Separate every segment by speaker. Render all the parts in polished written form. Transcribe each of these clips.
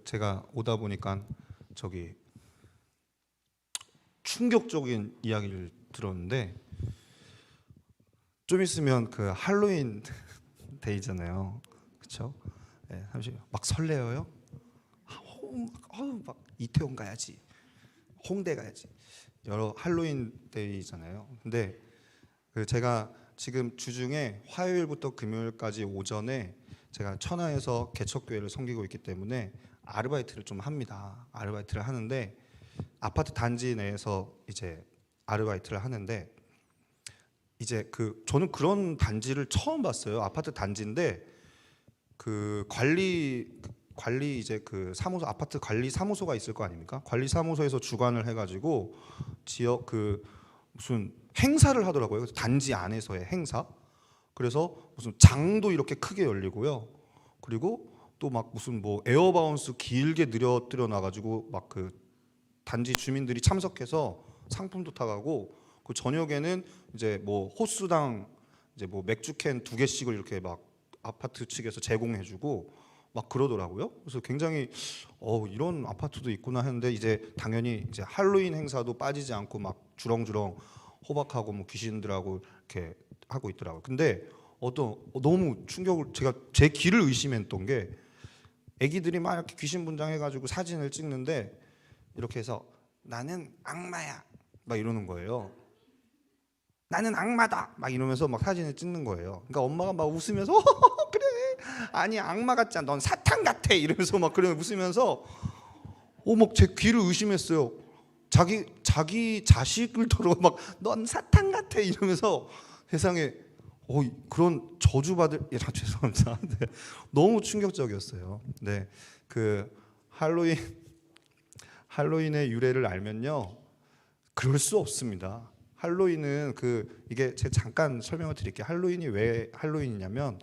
Speaker 1: 제가 오다 보니까 저기 충격적인 이야기를 들었는데, 좀 있으면 할로윈 데이잖아요, 그렇죠? 네, 사실 막 설레어요. 막 이태원 가야지, 홍대 가야지. 여러 할로윈 데이잖아요. 근데 제가 지금 주중에 화요일부터 금요일까지 오전에 제가 천하에서 개척교회를 섬기고 있기 때문에 아르바이트를 좀 합니다. 아르바이트를 하는데 아파트 단지 내에서 이제 아르바이트를 하는데, 이제 저는 그런 단지를 처음 봤어요. 아파트 단지인데 관리 이제 사무소, 아파트 관리 사무소가 있을 거 아닙니까? 관리 사무소에서 주관을 해가지고 지역 무슨 행사를 하더라고요. 그래서 단지 안에서의 행사. 그래서 무슨 장도 이렇게 크게 열리고요. 그리고 또 막 무슨 뭐 에어바운스 길게 늘어뜨려 놔가지고 막 단지 주민들이 참석해서 상품도 타가고, 저녁에는 이제 뭐 호수당 이제 뭐 맥주캔 2개씩을 이렇게 막 아파트 측에서 제공해주고 막 그러더라고요. 그래서 굉장히 이런 아파트도 있구나 했는데, 이제 당연히 이제 할로윈 행사도 빠지지 않고 막 주렁주렁 호박하고 뭐 귀신들하고 이렇게 하고 있더라고요. 근데 너무 충격을, 제가 제 귀를 의심했던 게, 애기들이 막 이렇게 귀신 분장해가지고 사진을 찍는데 이렇게 해서 나는 악마야 막 이러는 거예요. 나는 악마다 막 이러면서 막 사진을 찍는 거예요. 그러니까 엄마가 막 웃으면서 그래, 아니 악마 같지 않아, 넌 사탄 같아 이러면서 막 그래 웃으면서 막 제 귀를 의심했어요. 자기 자식을 더러 막 넌 사탄 같아 이러면서 세상에 그런 저주받을, 죄송합니다. 네, 너무 충격적이었어요. 네, 할로윈의 유래를 알면요, 그럴 수 없습니다. 할로윈은 이게 제가 잠깐 설명을 드릴게요. 할로윈이 왜 할로윈이냐면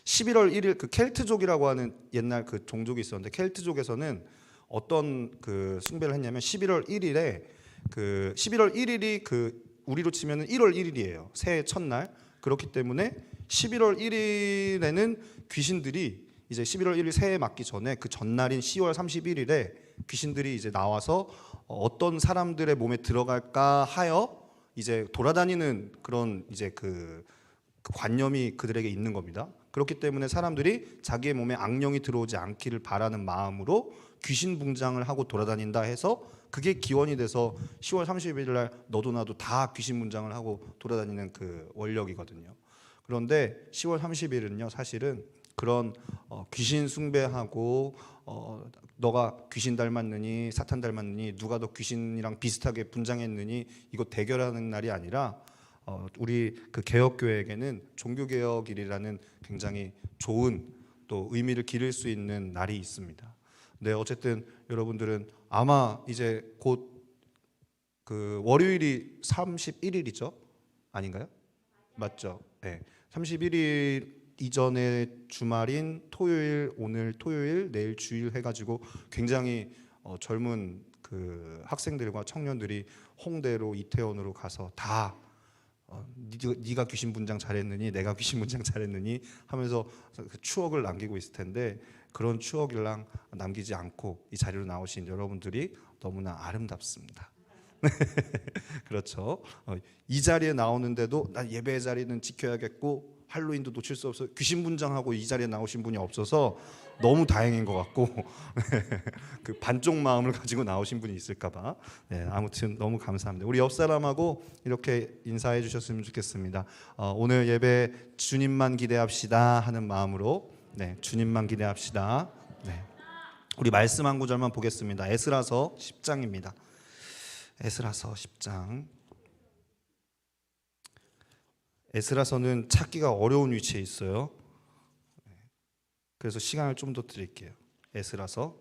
Speaker 1: 11월 1일 켈트족이라고 하는 옛날 종족이 있었는데, 켈트족에서는 어떤 숭배를 했냐면 11월 1일에 11월 1일이 우리로 치면은 1월 1일이에요. 새해 첫날. 그렇기 때문에 11월 1일에는 귀신들이 이제 11월 1일 새해 맞기 전에 그 전날인 10월 31일에 귀신들이 이제 나와서 어떤 사람들의 몸에 들어갈까 하여 이제 돌아다니는 그런 이제 관념이 그들에게 있는 겁니다. 그렇기 때문에 사람들이 자기의 몸에 악령이 들어오지 않기를 바라는 마음으로 귀신 분장을 하고 돌아다닌다 해서, 그게 기원이 돼서 10월 30일 날 너도 나도 다 귀신 분장을 하고 돌아다니는 원력이거든요. 그런데 10월 30일은요 사실은 그런 귀신 숭배하고 너가 귀신 닮았느니 사탄 닮았느니 누가 더 귀신이랑 비슷하게 분장했느니 이거 대결하는 날이 아니라, 우리 개혁교회에게는 종교개혁일이라는 굉장히 좋은 또 의미를 기를 수 있는 날이 있습니다. 네, 어쨌든 여러분들은 아마 이제 곧 월요일이 31일이죠? 아닌가요? 맞죠? 네. 31일 이전에 주말인 토요일, 오늘 토요일, 내일 주일 해가지고 굉장히 젊은 학생들과 청년들이 홍대로 이태원으로 가서 다 네가 귀신 분장 잘했느니 내가 귀신 분장 잘했느니 하면서 추억을 남기고 있을 텐데, 그런 추억이랑 남기지 않고 이 자리로 나오신 여러분들이 너무나 아름답습니다. 그렇죠. 이 자리에 나오는데도 난 예배의 자리는 지켜야겠고 할로윈도 놓칠 수 없어, 귀신 분장하고 이 자리에 나오신 분이 없어서 너무 다행인 것 같고 반쪽 마음을 가지고 나오신 분이 있을까봐. 네, 아무튼 너무 감사합니다. 우리 옆 사람하고 이렇게 인사해 주셨으면 좋겠습니다. 오늘 예배 주님만 기대합시다 하는 마음으로, 네, 주님만 기대합시다. 네, 우리 말씀 한 구절만 보겠습니다. 에스라서 10장입니다. 에스라서 10장. 에스라서는 찾기가 어려운 위치에 있어요. 그래서 시간을 좀 더 드릴게요. 에스라서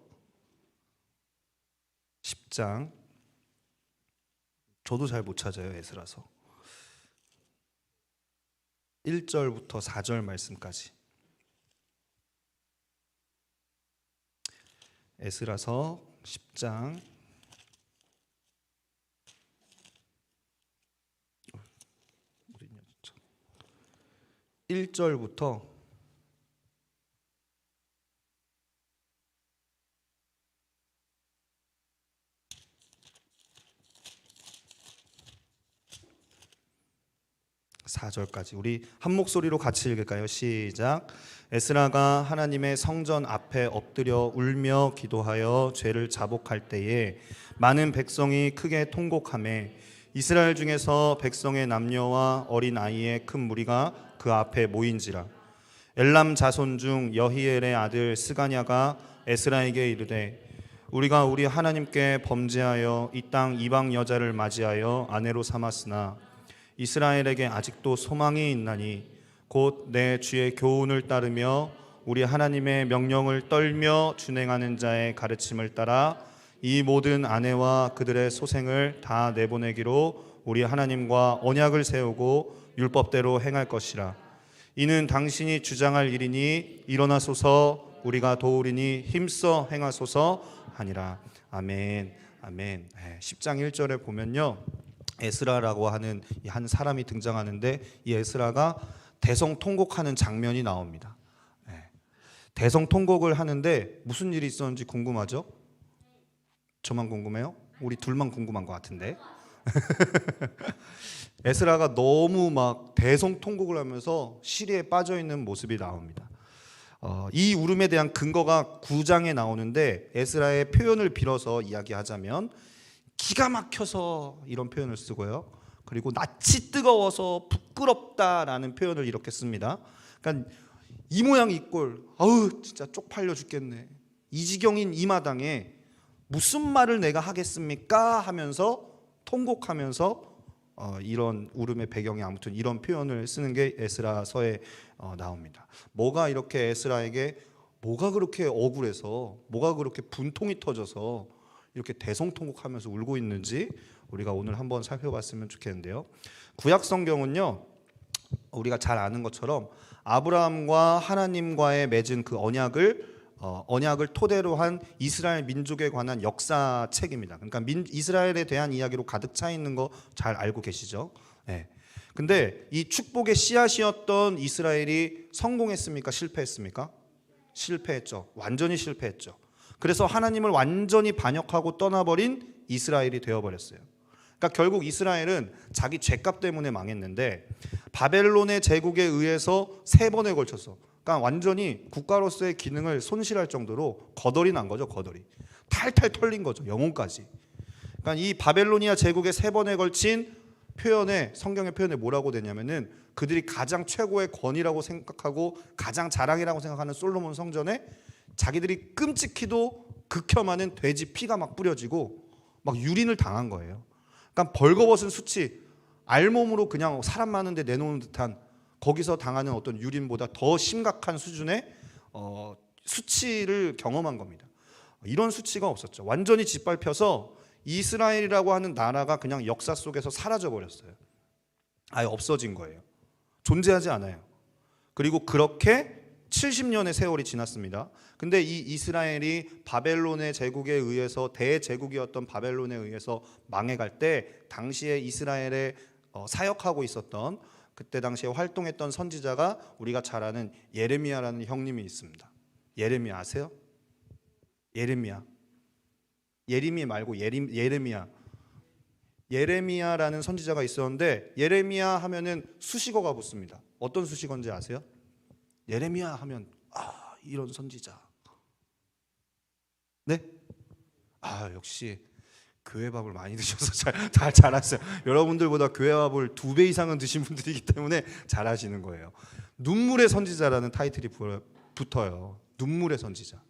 Speaker 1: 10장. 저도 잘 못 찾아요. 에스라서 1절부터 4절 말씀까지. 에스라서 10장 1절부터 4절까지 우리 한 목소리로 같이 읽을까요? 시작. 에스라가 하나님의 성전 앞에 엎드려 울며 기도하여 죄를 자복할 때에 많은 백성이 크게 통곡하매 이스라엘 중에서 백성의 남녀와 어린 아이의 큰 무리가 그 앞에 모인지라. 엘람 자손 중 여히엘의 아들 스가냐가 에스라에게 이르되 우리가 우리 하나님께 범죄하여 이 땅 이방 여자를 맞이하여 아내로 삼았으나 이스라엘에게 아직도 소망이 있나니 곧 내 주의 교훈을 따르며 우리 하나님의 명령을 떨며 준행하는 자의 가르침을 따라 이 모든 아내와 그들의 소생을 다 내보내기로 우리 하나님과 언약을 세우고 율법대로 행할 것이라. 이는 당신이 주장할 일이니 일어나소서 우리가 도우리니 힘써 행하소서 하니라. 아멘. 아멘. 10장 1절에 보면요, 에스라라고 하는 이 한 사람이 등장하는데 이 에스라가 대성통곡하는 장면이 나옵니다. 대성통곡을 하는데 무슨 일이 있었는지 궁금하죠? 저만 궁금해요? 우리 둘만 궁금한 것 같은데. 에스라가 너무 막 대성통곡을 하면서 시리에 빠져 있는 모습이 나옵니다. 이 울음에 대한 근거가 9장에 나오는데 에스라의 표현을 빌어서 이야기하자면 기가 막혀서 이런 표현을 쓰고요. 그리고 낯이 뜨거워서 부끄럽다라는 표현을 이렇게 씁니다. 그러니까 이 모양 이 꼴, 아우 진짜 쪽팔려 죽겠네. 이 지경인 이 마당에 무슨 말을 내가 하겠습니까? 하면서 통곡하면서 이런 울음의 배경에 아무튼 이런 표현을 쓰는 게 에스라서에 나옵니다. 뭐가 이렇게 에스라에게 뭐가 그렇게 억울해서 뭐가 그렇게 분통이 터져서 이렇게 대성통곡하면서 울고 있는지 우리가 오늘 한번 살펴봤으면 좋겠는데요. 구약 성경은요, 우리가 잘 아는 것처럼 아브라함과 하나님과의 맺은 그 언약을 토대로 한 이스라엘 민족에 관한 역사책입니다. 그러니까 이스라엘에 대한 이야기로 가득 차 있는 거 잘 알고 계시죠? 네. 근데 이 축복의 씨앗이었던 이스라엘이 성공했습니까? 실패했습니까? 실패했죠. 완전히 실패했죠. 그래서 하나님을 완전히 반역하고 떠나버린 이스라엘이 되어버렸어요. 그러니까 결국 이스라엘은 자기 죄값 때문에 망했는데 바벨론의 제국에 의해서 3번에 걸쳐서, 그러니까 완전히 국가로서의 기능을 손실할 정도로 거덜이 난 거죠. 거덜이 탈탈 털린 거죠. 영혼까지. 그러니까 이 바벨로니아 제국의 3번에 걸친 표현에, 성경의 표현에 뭐라고 되냐면은 그들이 가장 최고의 권위라고 생각하고 가장 자랑이라고 생각하는 솔로몬 성전에 자기들이 끔찍히도 극혐하는 돼지 피가 막 뿌려지고 막 유린을 당한 거예요. 그러니까 벌거벗은 수치, 알몸으로 그냥 사람 많은데 내놓는 듯한 거기서 당하는 어떤 유린보다 더 심각한 수준의 수치를 경험한 겁니다. 이런 수치가 없었죠. 완전히 짓밟혀서 이스라엘이라고 하는 나라가 그냥 역사 속에서 사라져 버렸어요. 아예 없어진 거예요. 존재하지 않아요. 그리고 그렇게 70년의 세월이 지났습니다. 근데 이 이스라엘이 바벨론의 제국에 의해서, 대제국이었던 바벨론에 의해서 망해갈 때 당시에 이스라엘에 사역하고 있었던, 그때 당시에 활동했던 선지자가 우리가 잘 아는 예레미야라는 형님이 있습니다. 예레미야 아세요? 예레미야. 예리미 말고 예레미야. 예레미야라는 선지자가 있었는데 예레미야 하면은 수식어가 붙습니다. 어떤 수식어인지 아세요? 예레미야 하면 이런 선지자. 네? 역시 교회 밥을 많이 드셔서 잘 아세요. 여러분들보다 교회 밥을 2배 이상은 드신 분들이기 때문에 잘 아시는 거예요. 눈물의 선지자라는 타이틀이 붙어요. 눈물의 선지자.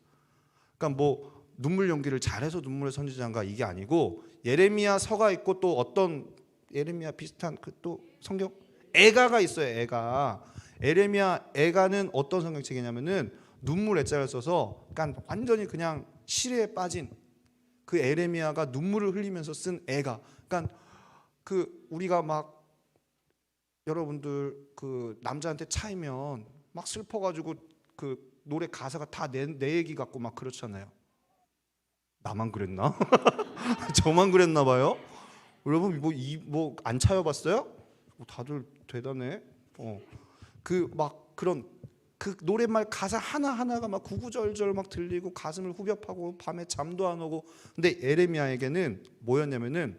Speaker 1: 그러니까 뭐 눈물 연기를 잘해서 눈물의 선지자인가 이게 아니고, 예레미야 서가 있고 또 어떤 예레미야 비슷한 그 또 성경 애가가 있어요. 애가. 예레미야 애가는 어떤 성경책이냐면은 눈물 애자를 써서 그러니까 완전히 그냥 시리에 빠진 그 예레미야가 눈물을 흘리면서 쓴 애가. 그러니까 그 우리가 막 여러분들 그 남자한테 차이면 막 슬퍼가지고 그 노래 가사가 다 내 얘기 같고 막 그렇잖아요. 나만 그랬나? 저만 그랬나 봐요. 여러분 뭐 안 차여봤어요? 다들 대단해. 그 막 그런 그 노랫말 가사 하나 하나가 막 구구절절 막 들리고 가슴을 후벼파고 밤에 잠도 안 오고. 근데 예레미야에게는 뭐였냐면은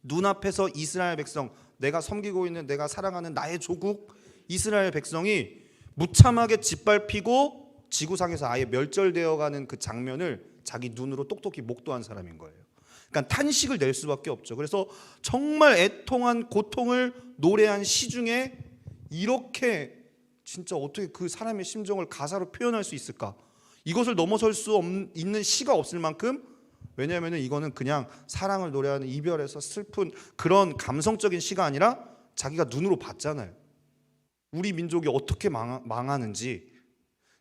Speaker 1: 눈앞에서 이스라엘 백성 내가 섬기고 있는, 내가 사랑하는 나의 조국 이스라엘 백성이 무참하게 짓밟히고 지구상에서 아예 멸절되어가는 그 장면을 자기 눈으로 똑똑히 목도한 사람인 거예요. 그러니까 탄식을 낼 수밖에 없죠. 그래서 정말 애통한 고통을 노래한 시 중에 이렇게 진짜 어떻게 그 사람의 심정을 가사로 표현할 수 있을까? 이것을 넘어설 수 있는 시가 없을 만큼, 왜냐하면 이거는 그냥 사랑을 노래하는 이별에서 슬픈 그런 감성적인 시가 아니라 자기가 눈으로 봤잖아요. 우리 민족이 어떻게 망하는지.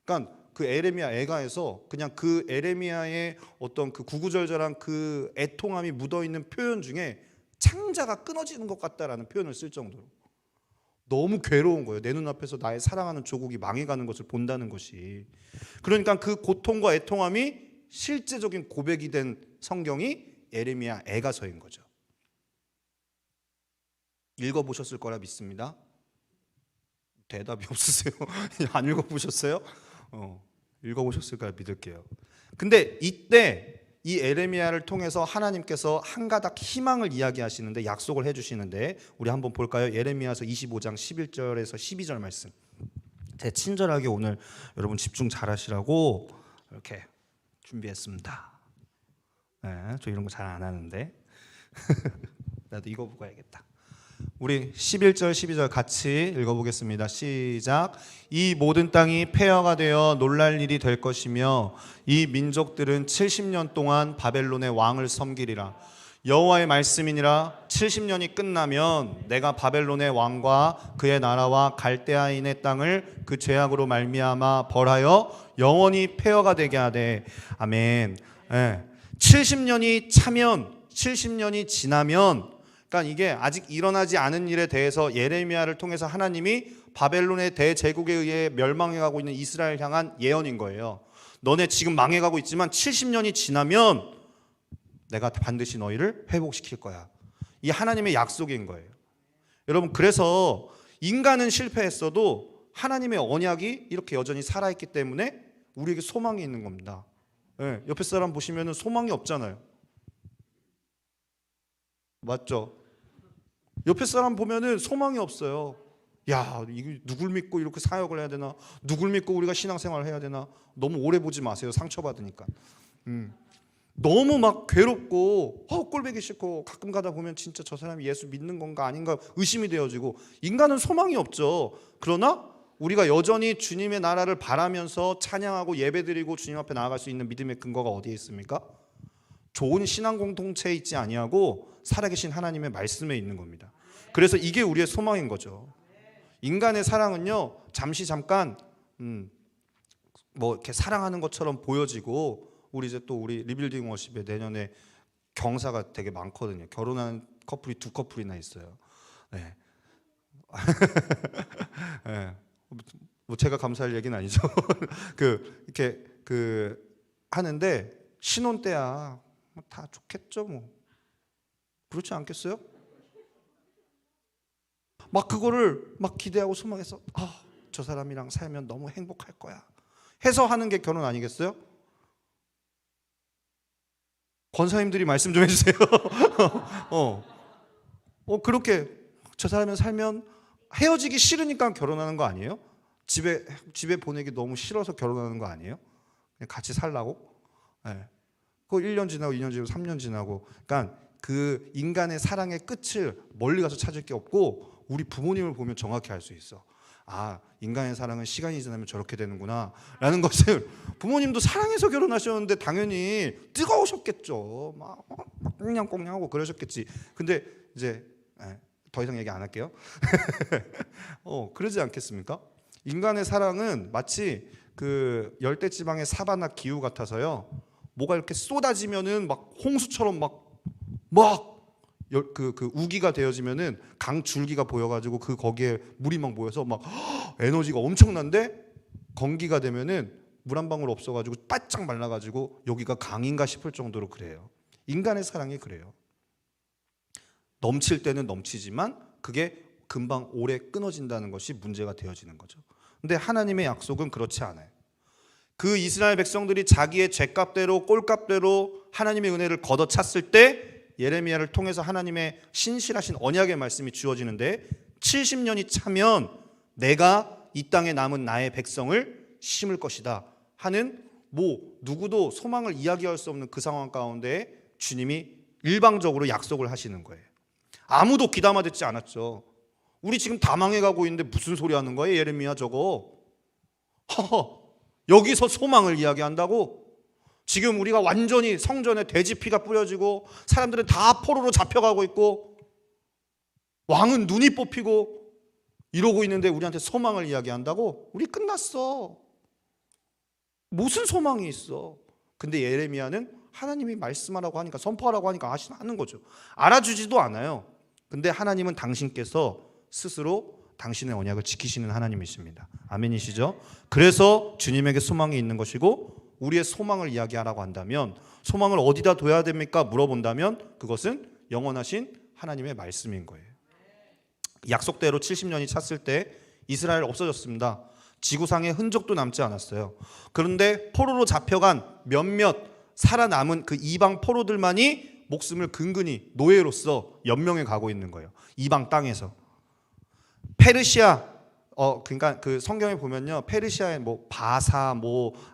Speaker 1: 그러니까 그 에레미야 애가에서 그냥 그 에레미야의 어떤 그 구구절절한 그 애통함이 묻어있는 표현 중에 창자가 끊어지는 것 같다라는 표현을 쓸 정도로 너무 괴로운 거예요. 내 눈앞에서 나의 사랑하는 조국이 망해가는 것을 본다는 것이. 그러니까 그 고통과 애통함이 실제적인 고백이 된 성경이 에레미야 애가서인 거죠. 읽어보셨을 거라 믿습니다. 대답이 없으세요? 안 읽어보셨어요? 읽어보셨을 거라 믿을게요. 근데 이때 이 에레미야를 통해서 하나님께서 한 가닥 희망을 이야기하시는데, 약속을 해주시는데, 우리 한번 볼까요? 예레미야서 25장 11절에서 12절 말씀. 제 친절하게 오늘 여러분 집중 잘 하시라고 이렇게 준비했습니다. 네, 저 이런 거 잘 안 하는데 나도 이거 보고 해야겠다. 우리 11절 12절 같이 읽어보겠습니다. 시작. 이 모든 땅이 폐허가 되어 놀랄 일이 될 것이며 이 민족들은 70년 동안 바벨론의 왕을 섬기리라. 여호와의 말씀이니라. 70년이 끝나면 내가 바벨론의 왕과 그의 나라와 갈대아인의 땅을 그 죄악으로 말미암아 벌하여 영원히 폐허가 되게 하되. 아멘. 70년이 차면, 70년이 지나면, 그러니까 이게 아직 일어나지 않은 일에 대해서 예레미야를 통해서 하나님이 바벨론의 대제국에 의해 멸망해가고 있는 이스라엘 향한 예언인 거예요. 너네 지금 망해가고 있지만 70년이 지나면 내가 반드시 너희를 회복시킬 거야. 이 하나님의 약속인 거예요. 여러분, 그래서 인간은 실패했어도 하나님의 언약이 이렇게 여전히 살아있기 때문에 우리에게 소망이 있는 겁니다. 옆에 사람 보시면 소망이 없잖아요. 맞죠? 옆에 사람 보면은 소망이 없어요. 야, 이거 누굴 믿고 이렇게 사역을 해야 되나? 누굴 믿고 우리가 신앙생활을 해야 되나? 너무 오래 보지 마세요. 상처받으니까. 너무 막 괴롭고 꼴보기 싫고, 가끔 가다 보면 진짜 저 사람이 예수 믿는 건가 아닌가 의심이 되어지고. 인간은 소망이 없죠. 그러나 우리가 여전히 주님의 나라를 바라면서 찬양하고 예배드리고 주님 앞에 나아갈 수 있는 믿음의 근거가 어디에 있습니까? 좋은 신앙 공동체에 있지 아니하고 살아계신 하나님의 말씀에 있는 겁니다. 그래서 이게 우리의 소망인 거죠. 인간의 사랑은요, 잠깐 뭐 이렇게 사랑하는 것처럼 보여지고, 우리 이제 또 우리 리빌딩 워십에 내년에 경사가 되게 많거든요. 결혼한 커플이 2커플이나 있어요. 네. 네. 뭐 제가 감사할 얘기는 아니죠. 이렇게 하는데 신혼 때야 다 좋겠죠, 뭐. 그렇지 않겠어요? 막 그거를 막 기대하고 소망해서 저 사람이랑 살면 너무 행복할 거야 해서 하는 게 결혼 아니겠어요? 권사님들이 말씀 좀 해주세요. 그렇게 저 사람이랑 살면 헤어지기 싫으니까 결혼하는 거 아니에요? 집에 보내기 너무 싫어서 결혼하는 거 아니에요? 그냥 같이 살라고? 네. 그 1년 지나고 2년 지나고 3년 지나고. 그러니까 그 인간의 사랑의 끝을 멀리 가서 찾을 게 없고, 우리 부모님을 보면 정확히 알 수 있어. 아, 인간의 사랑은 시간이 지나면 저렇게 되는구나 라는 것을. 부모님도 사랑해서 결혼하셨는데 당연히 뜨거우셨겠죠. 막 꽁냥꽁냥하고 그러셨겠지. 근데 이제 더 이상 얘기 안 할게요. 그러지 않겠습니까? 인간의 사랑은 마치 그 열대지방의 사바나 기후 같아서요, 뭐가 이렇게 쏟아지면은 막 홍수처럼 그 우기가 되어지면은 강 줄기가 보여가지고 거기에 물이 막 모여서 막 에너지가 엄청난데, 건기가 되면은 물 한 방울 없어가지고 바짝 말라가지고 여기가 강인가 싶을 정도로 그래요. 인간의 사랑이 그래요. 넘칠 때는 넘치지만 그게 금방 오래 끊어진다는 것이 문제가 되어지는 거죠. 근데 하나님의 약속은 그렇지 않아요. 그 이스라엘 백성들이 자기의 죄값대로 꼴값대로 하나님의 은혜를 걷어찼을 때 예레미야를 통해서 하나님의 신실하신 언약의 말씀이 주어지는데 70년이 차면 내가 이 땅에 남은 나의 백성을 심을 것이다 하는 누구도 소망을 이야기할 수 없는 그 상황 가운데 주님이 일방적으로 약속을 하시는 거예요. 아무도 귀담아 듣지 않았죠. 우리 지금 다 망해가고 있는데 무슨 소리 하는 거예요, 예레미야 저거? 여기서 소망을 이야기한다고? 지금 우리가 완전히 성전에 돼지 피가 뿌려지고 사람들은 다 포로로 잡혀가고 있고 왕은 눈이 뽑히고 이러고 있는데 우리한테 소망을 이야기한다고? 우리 끝났어. 무슨 소망이 있어? 근데 예레미야는 하나님이 말씀하라고 하니까, 선포하라고 하니까 하는 거죠. 알아주지도 않아요. 근데 하나님은 당신께서 스스로 당신의 언약을 지키시는 하나님이십니다. 아멘이시죠? 그래서 주님에게 소망이 있는 것이고, 우리의 소망을 이야기하라고 한다면 소망을 어디다 둬야 됩니까? 물어본다면 그것은 영원하신 하나님의 말씀인 거예요. 약속대로 70년이 찼을 때 이스라엘 없어졌습니다. 지구상에 흔적도 남지 않았어요. 그런데 포로로 잡혀간 몇몇 살아남은 그 이방 포로들만이 목숨을 근근히 노예로서 연명해 가고 있는 거예요. 이방 땅에서. 페르시아, 그러니까 그 성경에 보면요, 페르시아의 바사,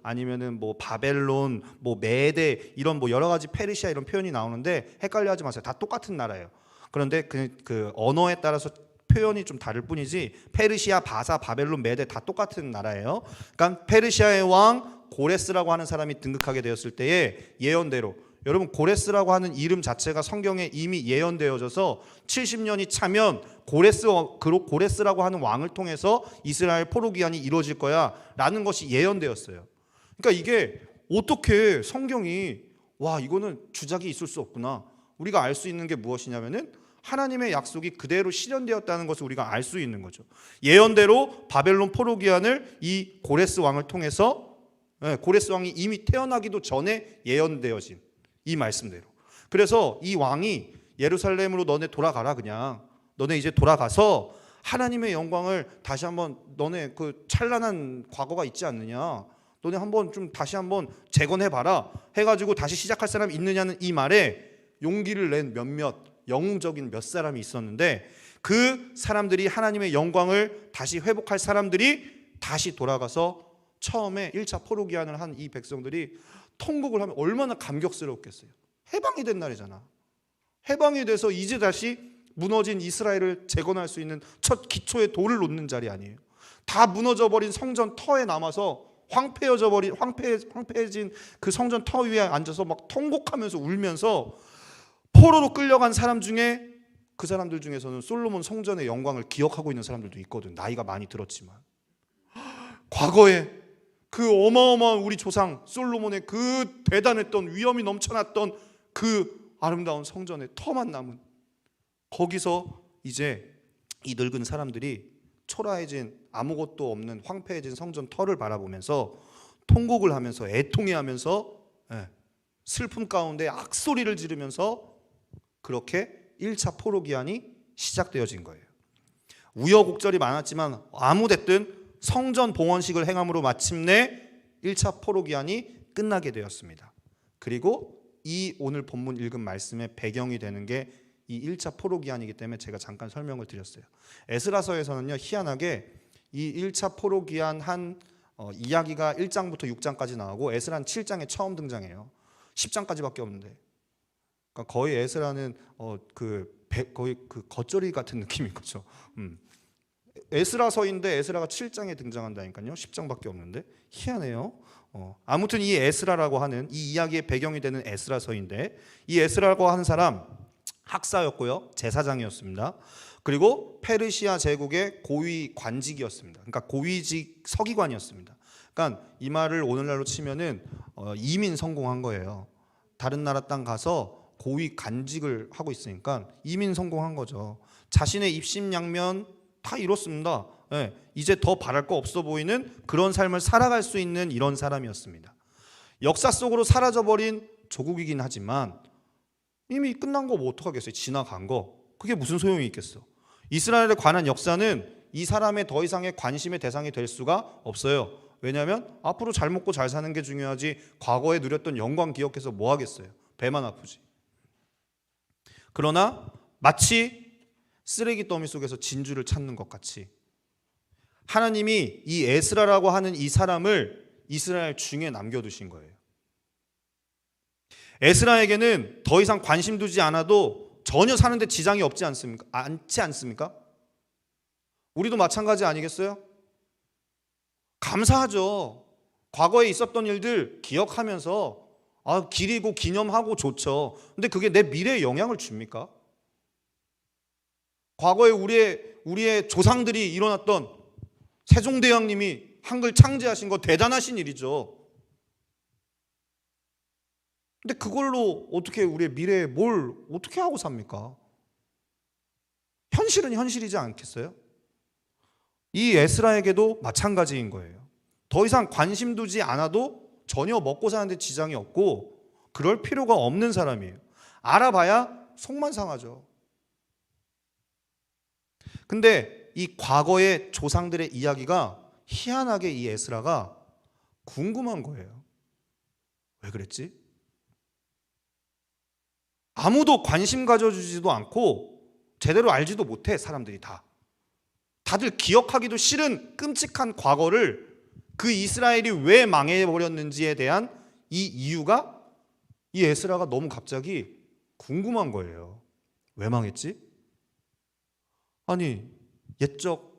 Speaker 1: 아니면은 바벨론, 메데, 이런 여러 가지 페르시아 이런 표현이 나오는데 헷갈려하지 마세요. 다 똑같은 나라예요. 그런데 그 언어에 따라서 표현이 좀 다를 뿐이지 페르시아, 바사, 바벨론, 메데 다 똑같은 나라예요. 그러니까 페르시아의 왕 고레스라고 하는 사람이 등극하게 되었을 때에 예언대로, 여러분 고레스라고 하는 이름 자체가 성경에 이미 예언되어져서 70년이 차면 고레스라고 하는 왕을 통해서 이스라엘 포로 귀환이 이루어질 거야 라는 것이 예언되었어요. 그러니까 이게 어떻게 성경이 이거는 주작이 있을 수 없구나. 우리가 알 수 있는 게 무엇이냐면은 하나님의 약속이 그대로 실현되었다는 것을 우리가 알 수 있는 거죠. 예언대로 바벨론 포로 귀환을 이 고레스 왕을 통해서, 고레스 왕이 이미 태어나기도 전에 예언되어진 이 말씀대로. 그래서 이 왕이 예루살렘으로 너네 돌아가라, 그냥 너네 이제 돌아가서 하나님의 영광을 다시 한번, 너네 그 찬란한 과거가 있지 않느냐, 너네 한번 좀 다시 한번 재건해봐라 해가지고 다시 시작할 사람이 있느냐는 이 말에 용기를 낸 영웅적인 몇 사람이 있었는데, 그 사람들이 하나님의 영광을 다시 회복할 사람들이 다시 돌아가서 처음에 1차 포로 귀환을 한 이 백성들이 통곡을 하면 얼마나 감격스러웠겠어요. 해방이 된 날이잖아. 해방이 돼서 이제 다시 무너진 이스라엘을 재건할 수 있는 첫 기초의 돌을 놓는 자리 아니에요. 다 무너져버린 성전 터에 남아서 황폐해진 그 성전 터 위에 앉아서 막 통곡하면서 울면서 포로로 끌려간 사람 중에, 그 사람들 중에서는 솔로몬 성전의 영광을 기억하고 있는 사람들도 있거든. 나이가 많이 들었지만 과거에 그 어마어마한 우리 조상 솔로몬의 그 대단했던, 위엄이 넘쳐났던 그 아름다운 성전의 터만 남은, 거기서 이제 이 늙은 사람들이 초라해진, 아무것도 없는 황폐해진 성전 터를 바라보면서 통곡을 하면서, 애통해하면서, 슬픔 가운데 악소리를 지르면서 그렇게 1차 포로 귀환이 시작되어진 거예요. 우여곡절이 많았지만 아무됐든 성전 봉헌식을 행함으로 마침내 1차 포로 귀환이 끝나게 되었습니다. 그리고 이 오늘 본문 읽은 말씀의 배경이 되는 게 이 1차 포로 귀환이기 때문에 제가 잠깐 설명을 드렸어요. 에스라서에서는요, 희한하게 이 1차 포로 귀환한 이야기가 1장부터 6장까지 나오고 에스라는 7장에 처음 등장해요. 10장까지밖에 없는데, 그러니까 거의 에스라는 거의 그 겉절이 같은 느낌인 거죠. 에스라서인데 에스라가 7장에 등장한다니까요. 10장밖에 없는데 희한해요. 아무튼 이 에스라라고 하는, 이 이야기의 배경이 되는 에스라서인데, 이 에스라라고 하는 사람 학사였고요, 제사장이었습니다. 그리고 페르시아 제국의 고위 관직이었습니다. 그러니까 고위직 서기관이었습니다. 그러니까 이 말을 오늘날로 치면은 이민 성공한 거예요. 다른 나라 땅 가서 고위 관직을 하고 있으니까 이민 성공한 거죠. 자신의 입심양면 다 이뤘습니다. 이제 더 바랄 거 없어 보이는 그런 삶을 살아갈 수 있는 이런 사람이었습니다. 역사 속으로 사라져버린 조국이긴 하지만 이미 끝난 거 어떡하겠어요. 지나간 거. 그게 무슨 소용이 있겠어. 이스라엘에 관한 역사는 이 사람의 더 이상의 관심의 대상이 될 수가 없어요. 왜냐하면 앞으로 잘 먹고 잘 사는 게 중요하지 과거에 누렸던 영광 기억해서 뭐 하겠어요. 배만 아프지. 그러나 마치 쓰레기 더미 속에서 진주를 찾는 것 같이 하나님이 이 에스라라고 하는 이 사람을 이스라엘 중에 남겨두신 거예요. 에스라에게는 더 이상 관심 두지 않아도 전혀 사는데 지장이 없지 않습니까? 우리도 마찬가지 아니겠어요? 감사하죠. 과거에 있었던 일들 기억하면서 기리고 기념하고 좋죠. 근데 그게 내 미래에 영향을 줍니까? 과거에 우리의 조상들이 일어났던 세종대왕님이 한글 창제하신 거 대단하신 일이죠. 근데 그걸로 어떻게 우리의 미래에 뭘 어떻게 하고 삽니까? 현실은 현실이지 않겠어요? 이 에스라에게도 마찬가지인 거예요. 더 이상 관심 두지 않아도 전혀 먹고 사는데 지장이 없고 그럴 필요가 없는 사람이에요. 알아봐야 속만 상하죠. 근데 이 과거의 조상들의 이야기가 희한하게 이 에스라가 궁금한 거예요. 왜 그랬지? 아무도 관심 가져주지도 않고 제대로 알지도 못해. 사람들이 다들 기억하기도 싫은 끔찍한 과거를 그 이스라엘이 왜 망해버렸는지에 대한 이 이유가 이 에스라가 너무 갑자기 궁금한 거예요. 왜 망했지? 아니 옛적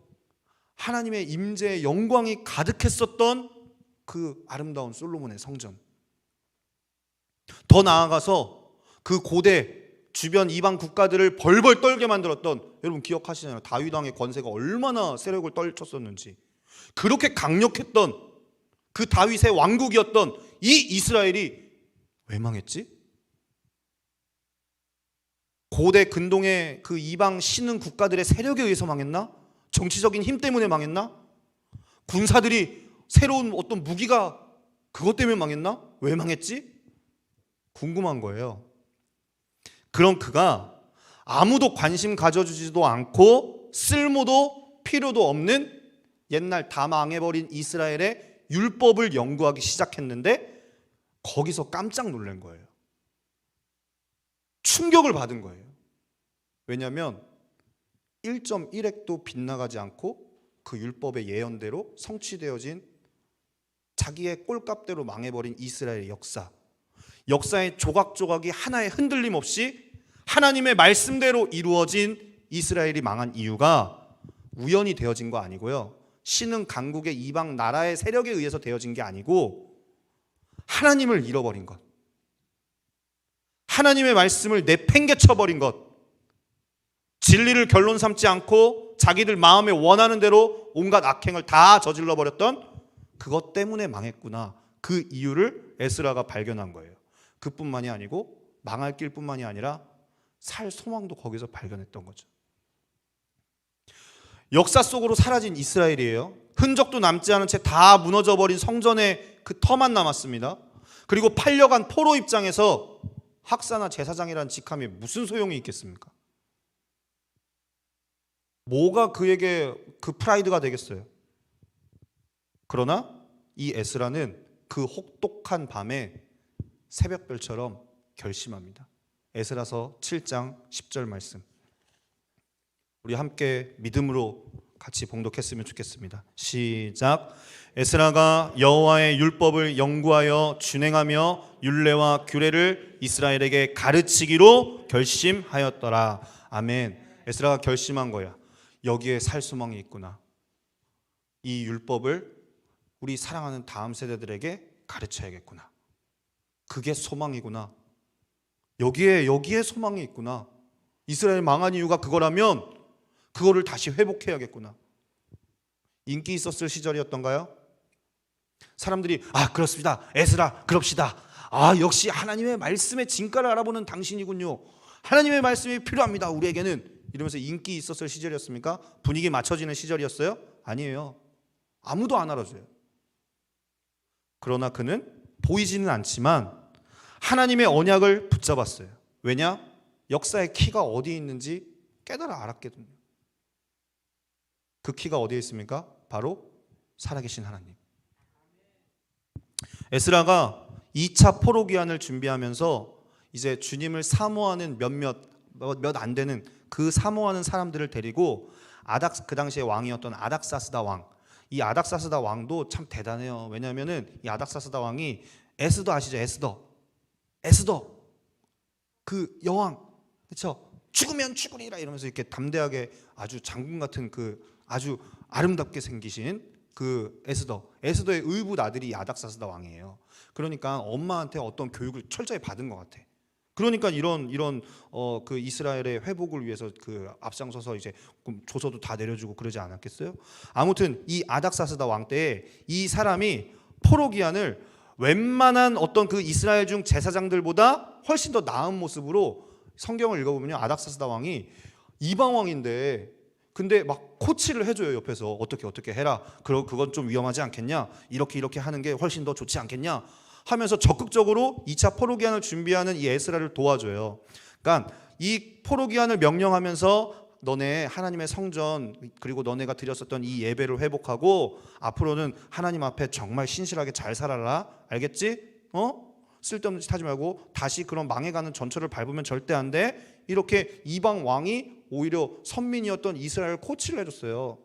Speaker 1: 하나님의 임재의 영광이 가득했었던 그 아름다운 솔로몬의 성전, 더 나아가서 그 고대 주변 이방 국가들을 벌벌 떨게 만들었던, 여러분 기억하시잖아요. 다윗 왕의 권세가 얼마나 세력을 떨쳤었는지. 그렇게 강력했던 그 다윗의 왕국이었던 이 이스라엘이 왜 망했지? 고대 근동의 그 이방 신흥 국가들의 세력에 의해서 망했나? 정치적인 힘 때문에 망했나? 군사들이 새로운 어떤 무기가 그것 때문에 망했나? 왜 망했지? 궁금한 거예요. 그럼 그가 아무도 관심 가져주지도 않고 쓸모도 필요도 없는 옛날 다 망해버린 이스라엘의 율법을 연구하기 시작했는데 거기서 깜짝 놀란 거예요. 충격을 받은 거예요. 왜냐하면 1.1핵도 빗나가지 않고 그 율법의 예언대로 성취되어진 자기의 꼴값대로 망해버린 이스라엘의 역사의 조각조각이 하나의 흔들림 없이 하나님의 말씀대로 이루어진 이스라엘이 망한 이유가 우연히 되어진 거 아니고요. 신흥 강국의 이방 나라의 세력에 의해서 되어진 게 아니고 하나님을 잃어버린 것, 하나님의 말씀을 내팽개쳐버린 것, 진리를 결론 삼지 않고 자기들 마음에 원하는 대로 온갖 악행을 다 저질러버렸던 그것 때문에 망했구나. 그 이유를 에스라가 발견한 거예요. 그뿐만이 아니고 망할 길뿐만이 아니라 살 소망도 거기서 발견했던 거죠. 역사 속으로 사라진 이스라엘이에요. 흔적도 남지 않은 채 다 무너져버린 성전의 그 터만 남았습니다. 그리고 팔려간 포로 입장에서 학사나 제사장이라는 직함이 무슨 소용이 있겠습니까? 뭐가 그에게 그 프라이드가 되겠어요? 그러나 이 에스라는 그 혹독한 밤에 새벽별처럼 결심합니다. 에스라서 7장 10절 말씀, 우리 함께 믿음으로 같이 봉독했으면 좋겠습니다. 시작. 에스라가 여호와의 율법을 연구하여 준행하며 율례와 규례를 이스라엘에게 가르치기로 결심하였더라. 아멘. 에스라가 결심한 거야. 여기에 살 소망이 있구나. 이 율법을 우리 사랑하는 다음 세대들에게 가르쳐야겠구나. 그게 소망이구나. 여기에 소망이 있구나. 이스라엘 망한 이유가 그거라면 그거를 다시 회복해야겠구나. 인기 있었을 시절이었던가요? 사람들이 그렇습니다. 에스라 그럽시다. 역시 하나님의 말씀의 진가를 알아보는 당신이군요. 하나님의 말씀이 필요합니다. 우리에게는. 이러면서 인기 있었을 시절이었습니까? 분위기 맞춰지는 시절이었어요? 아니에요. 아무도 안 알아줘요. 그러나 그는 보이지는 않지만 하나님의 언약을 붙잡았어요. 왜냐? 역사의 키가 어디에 있는지 깨달아 알았거든요. 그 키가 어디에 있습니까? 바로 살아계신 하나님. 에스라가 2차 포로 귀환을 준비하면서 이제 주님을 사모하는 몇몇 몇 안 되는 그 사모하는 사람들을 데리고 그 당시에 왕이었던 아닥사스다 왕. 이 아닥사스다 왕도 참 대단해요. 왜냐하면은 이 아닥사스다 왕이 에스더 아시죠? 에스더 그 여왕, 그렇죠? 죽으면 죽으리라 이러면서 이렇게 담대하게 아주 장군 같은 그 아주 아름답게 생기신 그 에스더의 의붓 아들이 아닥사스다 왕이에요. 그러니까 엄마한테 어떤 교육을 철저히 받은 것 같아. 그러니까 이런 그 이스라엘의 회복을 위해서 그 앞장서서 이제 조서도 다 내려주고 그러지 않았겠어요? 아무튼 이 아닥사스다 왕 때에 이 사람이 포로기안을 웬만한 어떤 그 이스라엘 중 제사장들보다 훨씬 더 나은 모습으로 성경을 읽어보면요, 아닥사스다 왕이 이방 왕인데 근데 막 코치를 해줘요. 옆에서 어떻게 해라. 그건 좀 위험하지 않겠냐? 이렇게 하는 게 훨씬 더 좋지 않겠냐? 하면서 적극적으로 2차 포로기안을 준비하는 이 에스라를 도와줘요. 그러니까 이 포로기안을 명령하면서 너네 하나님의 성전 그리고 너네가 드렸었던 이 예배를 회복하고 앞으로는 하나님 앞에 정말 신실하게 잘 살아라. 알겠지? 쓸데없는 짓 하지 말고 다시 그런 망해가는 전철을 밟으면 절대 안 돼. 이렇게 이방 왕이 오히려 선민이었던 이스라엘 코치를 해줬어요.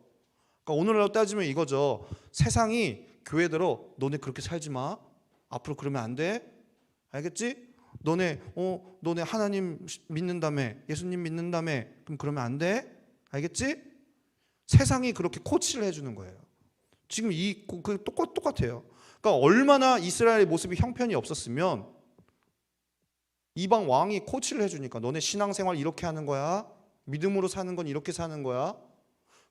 Speaker 1: 그러니까 오늘날로 따지면 이거죠. 세상이 교회대로 너네 그렇게 살지 마. 앞으로 그러면 안 돼. 알겠지? 너네 하나님 믿는다며, 예수님 믿는다며, 그럼 그러면 안 돼. 알겠지? 세상이 그렇게 코치를 해주는 거예요. 지금 똑같아요. 그러니까 얼마나 이스라엘의 모습이 형편이 없었으면 이방 왕이 코치를 해주니까 너네 신앙생활 이렇게 하는 거야. 믿음으로 사는 건 이렇게 사는 거야.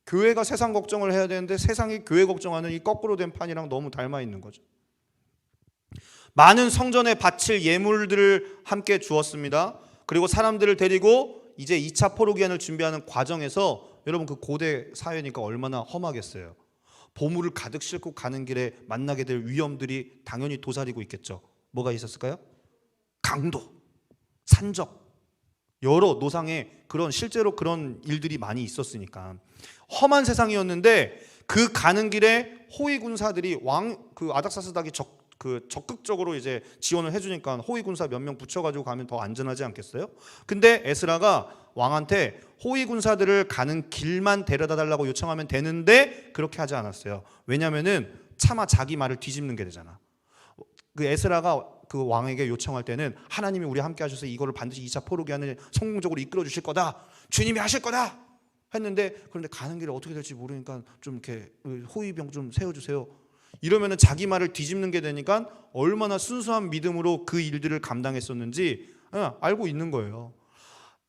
Speaker 1: 교회가 세상 걱정을 해야 되는데 세상이 교회 걱정하는 이 거꾸로 된 판이랑 너무 닮아 있는 거죠. 많은 성전에 바칠 예물들을 함께 주었습니다. 그리고 사람들을 데리고 이제 2차 포로기안을 준비하는 과정에서 여러분 그 고대 사회니까 얼마나 험하겠어요. 보물을 가득 싣고 가는 길에 만나게 될 위험들이 당연히 도사리고 있겠죠. 뭐가 있었을까요? 강도, 산적, 여러 노상의 실제로 그런 일들이 많이 있었으니까 험한 세상이었는데 그 가는 길에 호위 군사들이 그 아닥사스닥이 적극적으로 이제 지원을 해주니까 호위 군사 몇 명 붙여가지고 가면 더 안전하지 않겠어요? 근데 에스라가 왕한테 호위 군사들을 가는 길만 데려다 달라고 요청하면 되는데 그렇게 하지 않았어요. 왜냐면은 차마 자기 말을 뒤집는 게 되잖아. 그 에스라가 그 왕에게 요청할 때는 하나님이 우리 함께 하셔서 이거를 반드시 2차 포로기안을 성공적으로 이끌어 주실 거다. 주님이 하실 거다. 했는데 그런데 가는 길에 어떻게 될지 모르니까 좀 이렇게 호위병 좀 세워주세요. 이러면은 자기 말을 뒤집는 게 되니까 얼마나 순수한 믿음으로 그 일들을 감당했었는지 알고 있는 거예요.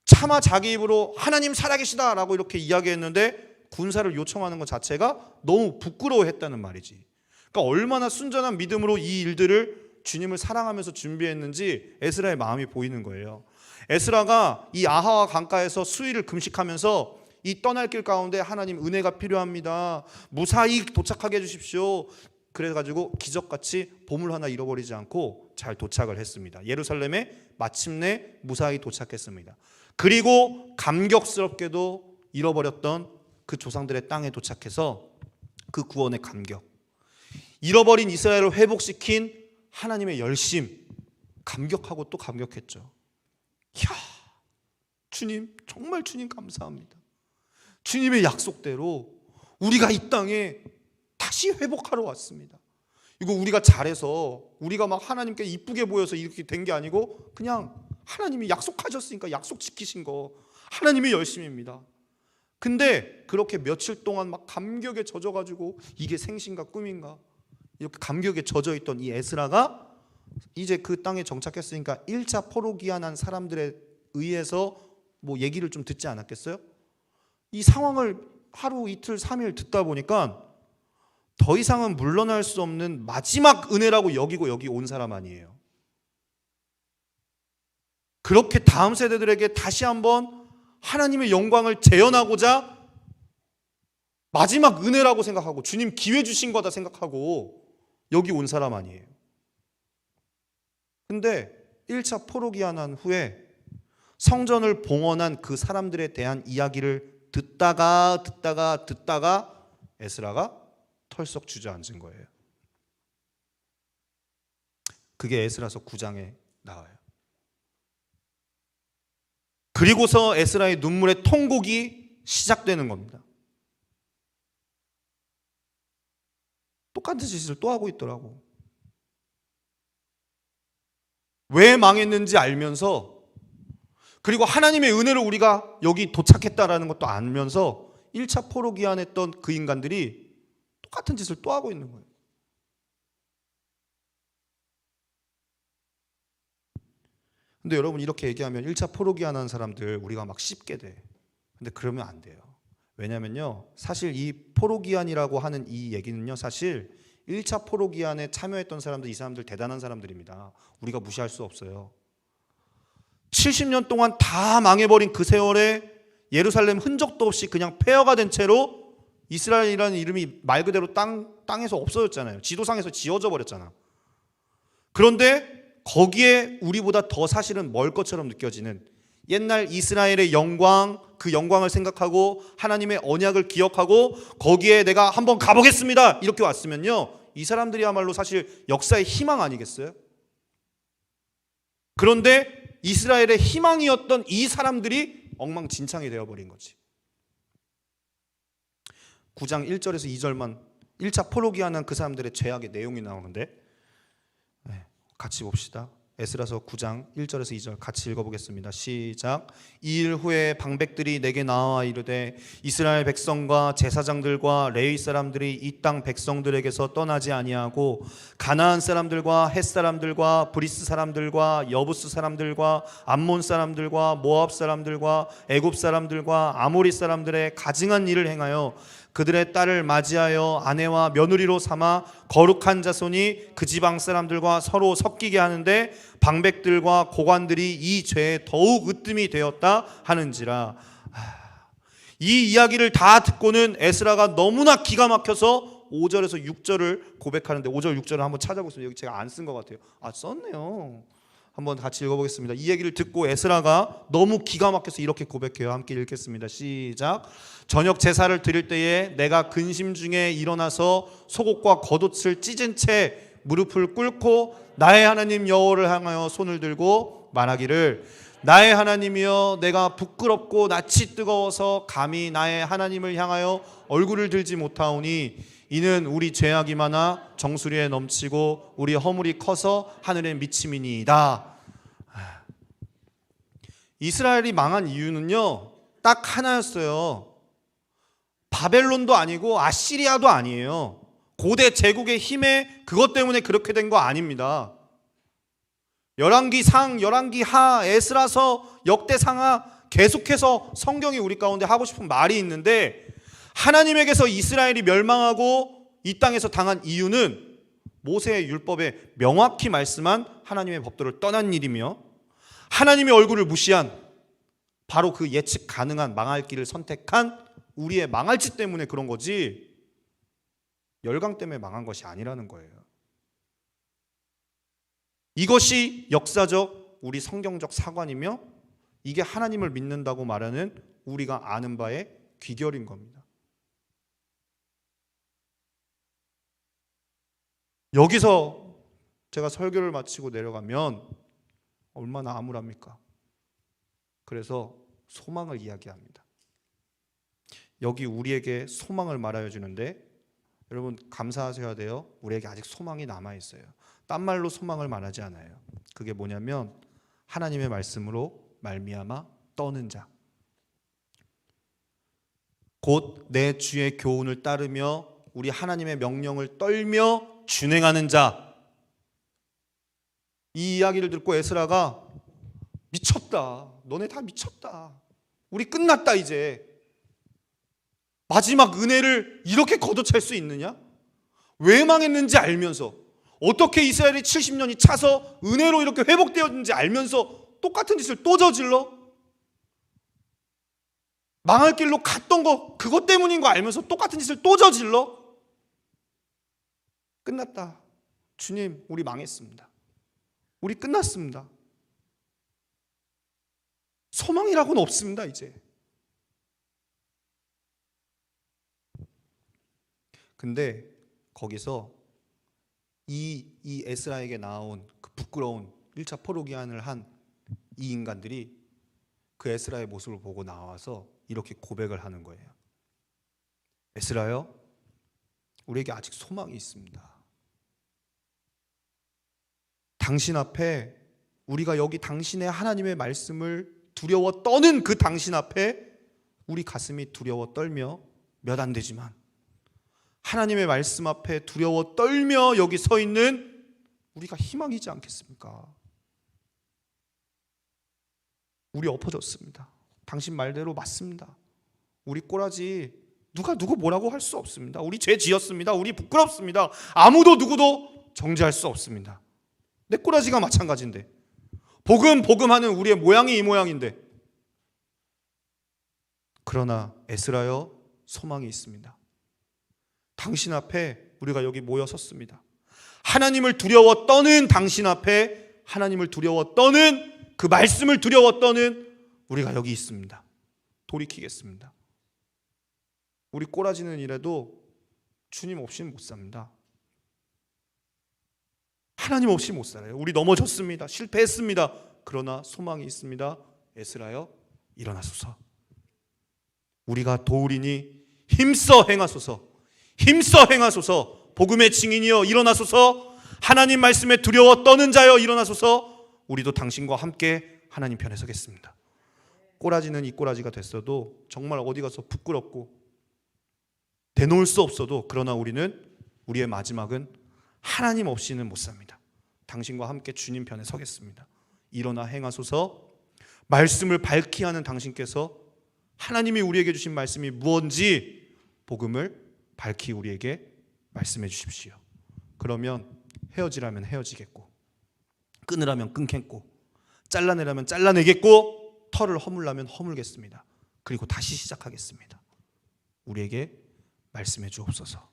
Speaker 1: 차마 자기 입으로 하나님 살아계시다라고 이렇게 이야기했는데 군사를 요청하는 것 자체가 너무 부끄러워했다는 말이지. 그러니까 얼마나 순전한 믿음으로 이 일들을 주님을 사랑하면서 준비했는지 에스라의 마음이 보이는 거예요. 에스라가 이 아하와 강가에서 수일을 금식하면서 이 떠날 길 가운데 하나님 은혜가 필요합니다. 무사히 도착하게 해주십시오. 그래가지고 기적같이 보물 하나 잃어버리지 않고 잘 도착을 했습니다. 예루살렘에 마침내 무사히 도착했습니다. 그리고 감격스럽게도 잃어버렸던 그 조상들의 땅에 도착해서 그 구원의 감격, 잃어버린 이스라엘을 회복시킨 하나님의 열심, 감격하고 또 감격했죠. 이야, 주님 정말 주님 감사합니다. 주님의 약속대로 우리가 이 땅에 다시 회복하러 왔습니다. 이거 우리가 잘해서 우리가 막 하나님께 이쁘게 보여서 이렇게 된 게 아니고 그냥 하나님이 약속하셨으니까 약속 지키신 거 하나님의 열심입니다. 근데 그렇게 며칠 동안 막 감격에 젖어가지고 이게 생신가 꿈인가 이렇게 감격에 젖어있던 이 에스라가 이제 그 땅에 정착했으니까 1차 포로기안한 사람들에 의해서 뭐 얘기를 좀 듣지 않았겠어요? 이 상황을 하루 이틀 3일 듣다 보니까 더 이상은 물러날 수 없는 마지막 은혜라고 여기고 여기 온 사람 아니에요. 그렇게 다음 세대들에게 다시 한번 하나님의 영광을 재현하고자 마지막 은혜라고 생각하고 주님 기회 주신 거다 생각하고 여기 온 사람 아니에요. 근데 1차 포로기안한 후에 성전을 봉헌한 그 사람들에 대한 이야기를 듣다가 에스라가 털썩 주저앉은 거예요. 그게 에스라서 9장에 나와요. 그리고서 에스라의 눈물의 통곡이 시작되는 겁니다. 똑같은 짓을 또 하고 있더라고. 왜 망했는지 알면서, 그리고 하나님의 은혜로 우리가 여기 도착했다라는 것도 알면서 1차 포로 기한했던 그 인간들이 똑같은 짓을 또 하고 있는 거예요. 근데 여러분, 이렇게 얘기하면 1차 포로 기한한 사람들 우리가 막 씹게 돼. 근데 그러면 안 돼요. 왜냐면요, 사실 이 포로 기한이라고 하는 이 얘기는요, 사실 1차 포로 기한에 참여했던 사람들, 이 사람들 대단한 사람들입니다. 우리가 무시할 수 없어요. 70년 동안 다 망해버린 그 세월에 예루살렘 흔적도 없이 그냥 폐허가 된 채로 이스라엘이라는 이름이 말 그대로 땅에서 없어졌잖아요. 지도상에서 지워져 버렸잖아. 그런데 거기에 우리보다 더 사실은 멀 것처럼 느껴지는 옛날 이스라엘의 영광, 그 영광을 생각하고 하나님의 언약을 기억하고 거기에 내가 한번 가보겠습니다 이렇게 왔으면요, 이 사람들이야말로 사실 역사의 희망 아니겠어요? 그런데 이스라엘의 희망이었던 이 사람들이 엉망진창이 되어버린 거지. 9장 1절에서 2절만 1차 포로 기한한 그 사람들의 죄악의 내용이 나오는데, 같이 봅시다. 에스라서 9장 1절에서 2절 같이 읽어보겠습니다. 시작. 이 일 후에 방백들이 내게 나와 이르되 이스라엘 백성과 제사장들과 레위 사람들이 이 땅 백성들에게서 떠나지 아니하고 가나안 사람들과 헷 사람들과 브리스 사람들과 여부스 사람들과 암몬 사람들과 모압 사람들과 애굽 사람들과 아모리 사람들의 가증한 일을 행하여 그들의 딸을 맞이하여 아내와 며느리로 삼아 거룩한 자손이 그 지방 사람들과 서로 섞이게 하는데 방백들과 고관들이 이 죄에 더욱 으뜸이 되었다 하는지라. 이 이야기를 다 듣고는 에스라가 너무나 기가 막혀서 5절에서 6절을 고백하는데, 5절 6절을 한번 찾아보겠습니다. 여기 제가 안 쓴 것 같아요. 썼네요. 한번 같이 읽어보겠습니다. 이 얘기를 듣고 에스라가 너무 기가 막혀서 이렇게 고백해요. 함께 읽겠습니다. 시작. 저녁 제사를 드릴 때에 내가 근심 중에 일어나서 속옷과 겉옷을 찢은 채 무릎을 꿇고 나의 하나님 여호와를 향하여 손을 들고 말하기를 나의 하나님이여, 내가 부끄럽고 낯이 뜨거워서 감히 나의 하나님을 향하여 얼굴을 들지 못하오니 이는 우리 죄악이 많아 정수리에 넘치고 우리 허물이 커서 하늘에 미침이니이다. 이스라엘이 망한 이유는요, 딱 하나였어요. 바벨론도 아니고 아시리아도 아니에요. 고대 제국의 힘에 그것 때문에 그렇게 된 거 아닙니다. 열왕기 상, 열왕기 하, 에스라서, 역대상하 계속해서 성경이 우리 가운데 하고 싶은 말이 있는데, 하나님에게서 이스라엘이 멸망하고 이 땅에서 당한 이유는 모세의 율법에 명확히 말씀한 하나님의 법도를 떠난 일이며 하나님의 얼굴을 무시한, 바로 그 예측 가능한 망할 길을 선택한 우리의 망할 짓 때문에 그런 거지, 열강 때문에 망한 것이 아니라는 거예요. 이것이 역사적 우리 성경적 사관이며 이게 하나님을 믿는다고 말하는 우리가 아는 바의 귀결인 겁니다. 여기서 제가 설교를 마치고 내려가면 얼마나 암울합니까? 그래서 소망을 이야기합니다. 여기 우리에게 소망을 말하여 주는데, 여러분 감사하셔야 돼요. 우리에게 아직 소망이 남아있어요. 딴 말로 소망을 말하지 않아요. 그게 뭐냐면 하나님의 말씀으로 말미암아 떠는 자, 곧 내 주의 교훈을 따르며 우리 하나님의 명령을 떨며 준행하는 자. 이 이야기를 듣고 에스라가 미쳤다, 너네 다 미쳤다, 우리 끝났다, 이제 마지막 은혜를 이렇게 걷어찰 수 있느냐? 왜 망했는지 알면서, 어떻게 이스라엘이 70년이 차서 은혜로 이렇게 회복되었는지 알면서 똑같은 짓을 또 저질러? 망할 길로 갔던 거 그것 때문인 거 알면서 똑같은 짓을 또 저질러? 끝났다. 주님, 우리 망했습니다. 우리 끝났습니다. 소망이라고는 없습니다, 이제. 근데 거기서 이 에스라에게 나온 그 부끄러운 1차 포로 기한을 한 이 인간들이 그 에스라의 모습을 보고 나와서 이렇게 고백을 하는 거예요. 에스라요, 우리에게 아직 소망이 있습니다. 당신 앞에, 우리가 여기 당신의 하나님의 말씀을 두려워 떠는 그 당신 앞에 우리 가슴이 두려워 떨며 몇 안 되지만 하나님의 말씀 앞에 두려워 떨며 여기 서 있는 우리가 희망이지 않겠습니까? 우리 엎어졌습니다. 당신 말대로 맞습니다. 우리 꼬라지 누가 누구 뭐라고 할 수 없습니다. 우리 죄 지었습니다. 우리 부끄럽습니다. 아무도 누구도 정죄할 수 없습니다. 내 꼬라지가 마찬가지인데, 복음하는 우리의 모양이 이 모양인데, 그러나 에스라여, 소망이 있습니다. 당신 앞에 우리가 여기 모여 섰습니다. 하나님을 두려워 떠는 당신 앞에, 하나님을 두려워 떠는 그 말씀을 두려워 떠는 우리가 여기 있습니다. 돌이키겠습니다. 우리 꼬라지는 이래도 주님 없이는 못 삽니다. 하나님 없이 못 살아요. 우리 넘어졌습니다. 실패했습니다. 그러나 소망이 있습니다. 에스라여, 일어나소서. 우리가 도울이니 힘써 행하소서. 힘써 행하소서. 복음의 증인이여 일어나소서. 하나님 말씀에 두려워 떠는 자여 일어나소서. 우리도 당신과 함께 하나님 편에 서겠습니다. 꼬라지는 이 꼬라지가 됐어도, 정말 어디 가서 부끄럽고 대놓을 수 없어도, 그러나 우리는, 우리의 마지막은 하나님 없이는 못 삽니다. 당신과 함께 주님 편에 서겠습니다. 일어나 행하소서. 말씀을 밝히 하는 당신께서 하나님이 우리에게 주신 말씀이 무엇인지 복음을 밝히 우리에게 말씀해 주십시오. 그러면 헤어지라면 헤어지겠고, 끊으라면 끊겠고, 잘라내라면 잘라내겠고, 털을 허물라면 허물겠습니다. 그리고 다시 시작하겠습니다. 우리에게 말씀해 주옵소서.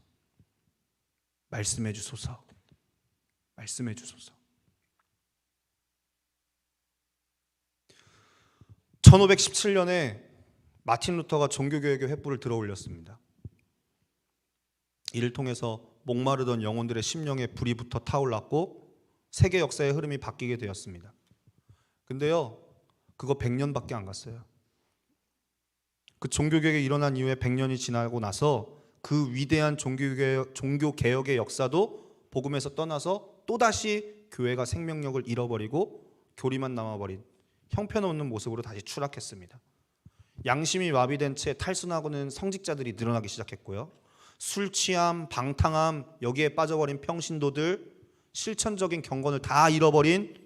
Speaker 1: 말씀해 주소서. 말씀해 주소서. 1517년에 마틴 루터가 종교개혁의 횃불을 들어 올렸습니다. 이를 통해서 목마르던 영혼들의 심령에 불이 붙어 타올랐고 세계 역사의 흐름이 바뀌게 되었습니다. 근데요, 그거 100년밖에 안 갔어요. 그 종교개혁이 일어난 이후에 100년이 지나고 나서 그 위대한 종교개혁의 역사도 복음에서 떠나서 또다시 교회가 생명력을 잃어버리고 교리만 남아버린 형편없는 모습으로 다시 추락했습니다. 양심이 마비된 채 탈선하고는 성직자들이 늘어나기 시작했고요. 술 취함, 방탕함, 여기에 빠져버린 평신도들, 실천적인 경건을 다 잃어버린,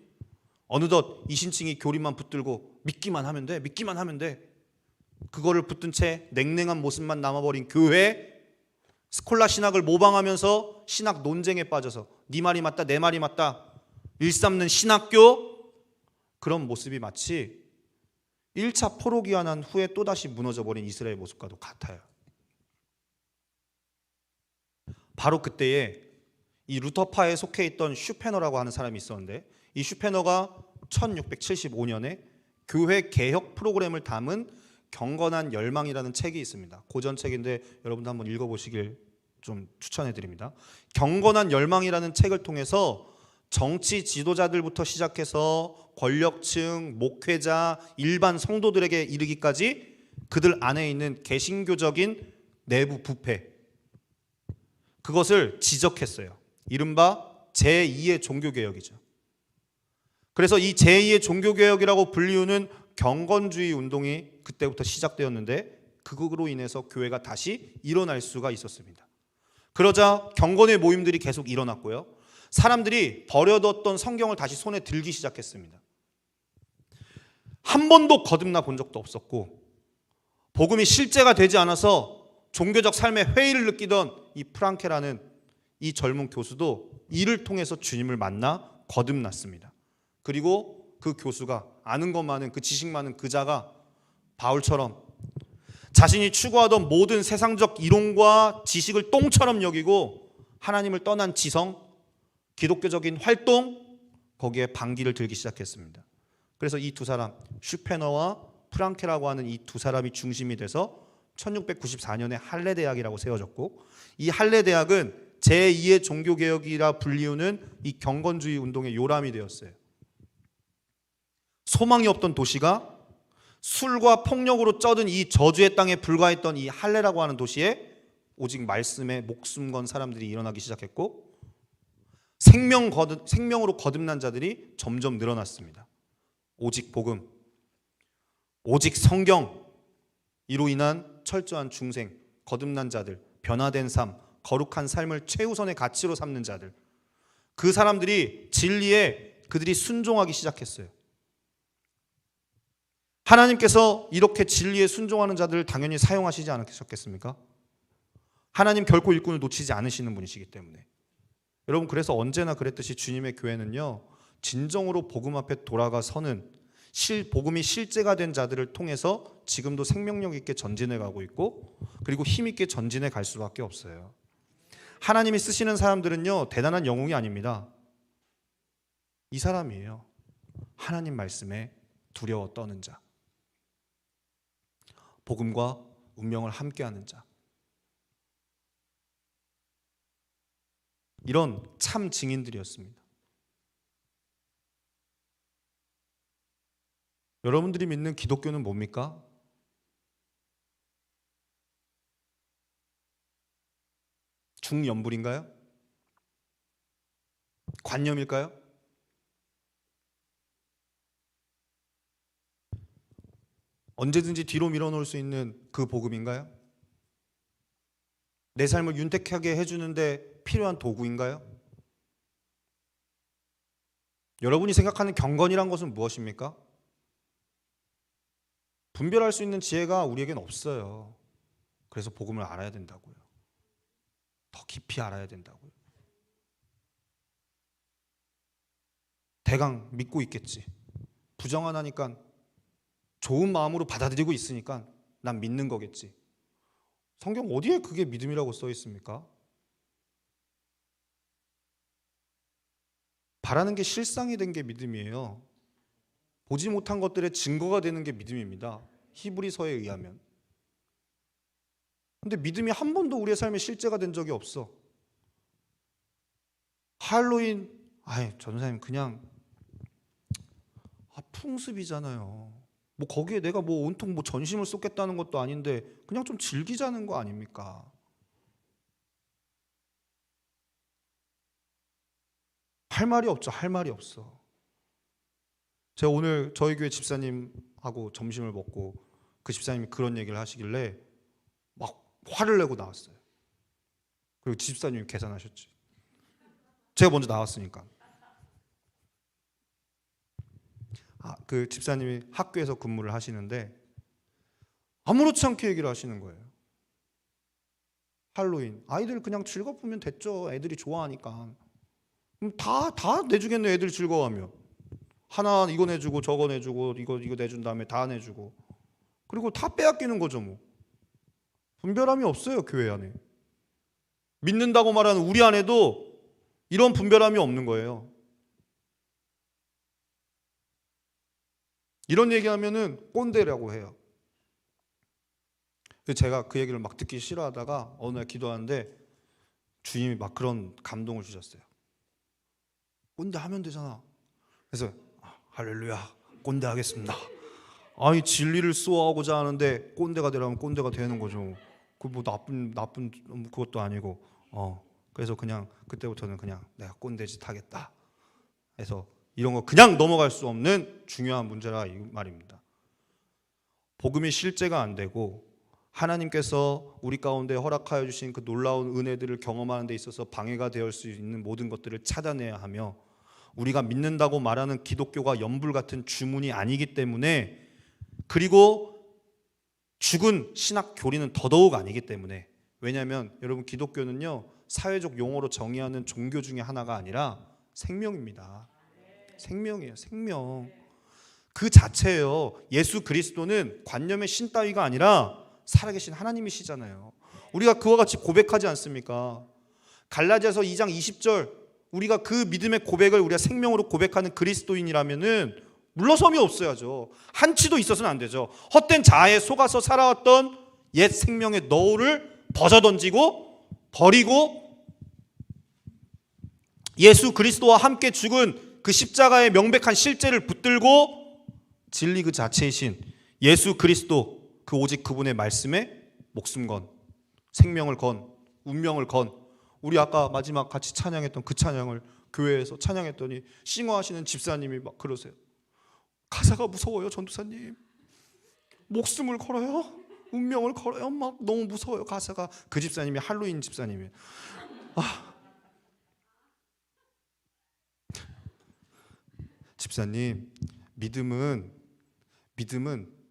Speaker 1: 어느덧 이신칭이 교리만 붙들고 믿기만 하면 돼, 믿기만 하면 돼, 그거를 붙든 채 냉랭한 모습만 남아버린 교회, 스콜라 신학을 모방하면서 신학 논쟁에 빠져서 네 말이 맞다, 내 말이 맞다 일삼는 신학교, 그런 모습이 마치 1차 포로기가 난 후에 또다시 무너져버린 이스라엘 모습과도 같아요. 바로 그때에 이 루터파에 속해 있던 슈페너라고 하는 사람이 있었는데, 이 슈페너가 1675년에 교회 개혁 프로그램을 담은 경건한 열망이라는 책이 있습니다. 고전 책인데 여러분도 한번 읽어보시길 좀 추천해드립니다. 경건한 열망이라는 책을 통해서 정치 지도자들부터 시작해서 권력층, 목회자, 일반 성도들에게 이르기까지 그들 안에 있는 개신교적인 내부 부패, 그것을 지적했어요. 이른바 제2의 종교개혁이죠. 그래서 이 제2의 종교개혁이라고 불리우는 경건주의 운동이 그때부터 시작되었는데, 그거로 인해서 교회가 다시 일어날 수가 있었습니다. 그러자 경건의 모임들이 계속 일어났고요. 사람들이 버려뒀던 성경을 다시 손에 들기 시작했습니다. 한 번도 거듭나 본 적도 없었고, 복음이 실제가 되지 않아서 종교적 삶의 회의를 느끼던 이 프랑케라는 이 젊은 교수도 이를 통해서 주님을 만나 거듭났습니다. 그리고 그 교수가, 아는 것 많은, 그 지식 많은 그 자가 바울처럼 자신이 추구하던 모든 세상적 이론과 지식을 똥처럼 여기고 하나님을 떠난 지성, 기독교적인 활동, 거기에 반기를 들기 시작했습니다. 그래서 이 두 사람, 슈페너와 프랑케라고 하는 이 두 사람이 중심이 돼서 1694년에 할례 대학이라고 세워졌고, 이 할례 대학은 제2의 종교개혁이라 불리우는 이 경건주의 운동의 요람이 되었어요. 소망이 없던 도시가 술과 폭력으로 쩌든 이 저주의 땅에 불과했던 이 할례라고 하는 도시에 오직 말씀에 목숨 건 사람들이 일어나기 시작했고, 생명으로 거듭난 자들이 점점 늘어났습니다. 오직 복음, 오직 성경, 이로 인한 철저한 중생, 거듭난 자들, 변화된 삶, 거룩한 삶을 최우선의 가치로 삼는 자들, 그 사람들이 진리에 그들이 순종하기 시작했어요. 하나님께서 이렇게 진리에 순종하는 자들을 당연히 사용하시지 않으셨겠습니까? 하나님 결코 일꾼을 놓치지 않으시는 분이시기 때문에. 여러분, 그래서 언제나 그랬듯이 주님의 교회는요, 진정으로 복음 앞에 돌아가 서는 복음이 실제가 된 자들을 통해서 지금도 생명력 있게 전진해 가고 있고, 그리고 힘 있게 전진해 갈 수밖에 없어요. 하나님이 쓰시는 사람들은요, 대단한 영웅이 아닙니다. 이 사람이에요. 하나님 말씀에 두려워 떠는 자, 복음과 운명을 함께하는 자, 이런 참 증인들이었습니다. 여러분들이 믿는 기독교는 뭡니까? 중연불인가요? 관념일까요? 언제든지 뒤로 밀어놓을 수 있는 그 복음인가요? 내 삶을 윤택하게 해주는데 필요한 도구인가요? 여러분이 생각하는 경건이란 것은 무엇입니까? 분별할 수 있는 지혜가 우리에겐 없어요. 그래서 복음을 알아야 된다고요. 더 깊이 알아야 된다고요. 대강 믿고 있겠지. 부정하니까 좋은 마음으로 받아들이고 있으니까 난 믿는 거겠지. 성경 어디에 그게 믿음이라고 써 있습니까? 바라는 게 실상이 된 게 믿음이에요. 보지 못한 것들의 증거가 되는 게 믿음입니다. 히브리서에 의하면. 근데 믿음이 한 번도 우리의 삶에 실제가 된 적이 없어. 할로윈, 전사님 그냥 풍습이잖아요. 뭐 거기에 내가 뭐 온통 뭐 전심을 쏟겠다는 것도 아닌데 그냥 좀 즐기자는 거 아닙니까? 할 말이 없죠. 할 말이 없어. 제가 오늘 저희 교회 집사님하고 점심을 먹고 그 집사님이 그런 얘기를 하시길래 막 화를 내고 나왔어요. 그리고 집사님이 계산하셨지. 제가 먼저 나왔으니까. 그 집사님이 학교에서 근무를 하시는데 아무렇지 않게 얘기를 하시는 거예요. 할로윈 아이들 그냥 즐거우면 됐죠. 애들이 좋아하니까. 다 내주겠네. 애들이 즐거워하면. 하나 이거 내주고 저거 내주고 이거 내준 다음에 다 내주고 그리고 다 빼앗기는 거죠. 뭐 분별함이 없어요. 교회 안에. 믿는다고 말하는 우리 안에도 이런 분별함이 없는 거예요. 이런 얘기하면은 꼰대라고 해요. 제가 그 얘기를 막 듣기 싫어하다가 어느 날 기도하는데 주님이 막 그런 감동을 주셨어요. 꼰대 하면 되잖아. 그래서 할렐루야, 꼰대 하겠습니다. 아니 진리를 쏘아오고자 하는데 꼰대가 되라면 꼰대가 되는 거죠. 그 뭐 나쁜 그것도 아니고. 그래서 그냥 그때부터는 그냥 내가 꼰대짓 하겠다. 해서 이런 거 그냥 넘어갈 수 없는 중요한 문제라 이 말입니다. 복음이 실제가 안 되고 하나님께서 우리 가운데 허락하여 주신 그 놀라운 은혜들을 경험하는 데 있어서 방해가 되어 수 있는 모든 것들을 차단해야 하며, 우리가 믿는다고 말하는 기독교가 연불 같은 주문이 아니기 때문에, 그리고 죽은 신학 교리는 더더욱 아니기 때문에. 왜냐하면 여러분, 기독교는요 사회적 용어로 정의하는 종교 중에 하나가 아니라 생명입니다. 생명이에요. 생명 그 자체예요. 예수 그리스도는 관념의 신 따위가 아니라 살아계신 하나님이시잖아요. 우리가 그와 같이 고백하지 않습니까? 갈라디아서 2장 20절, 우리가 그 믿음의 고백을 우리가 생명으로 고백하는 그리스도인이라면은 물러섬이 없어야죠. 한치도 있어서는 안 되죠. 헛된 자아에 속아서 살아왔던 옛 생명의 너울을 벗어던지고 버리고 예수 그리스도와 함께 죽은 그 십자가의 명백한 실제를 붙들고 진리 그 자체이신 예수 그리스도 그 오직 그분의 말씀에 목숨 건, 생명을 건, 운명을 건. 우리 아까 마지막 같이 찬양했던 그 찬양을 교회에서 찬양했더니 싱어하시는 집사님이 막 그러세요. 가사가 무서워요, 전도사님. 목숨을 걸어요, 운명을 걸어요. 막 너무 무서워요, 가사가. 그 집사님이 할로윈 집사님이에요. 집사님, 믿음은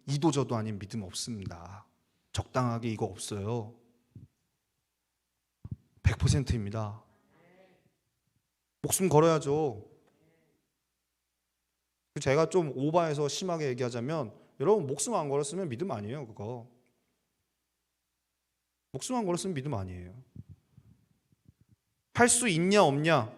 Speaker 1: 이도저도 아닌 믿음 없습니다. 적당하게 이거 없어요. 100%입니다. 목숨 걸어야죠. 제가 좀 오바해서 심하게 얘기하자면, 여러분 목숨 안 걸었으면 믿음 아니에요. 그거 목숨 안 걸었으면 믿음 아니에요. 할 수 있냐 없냐,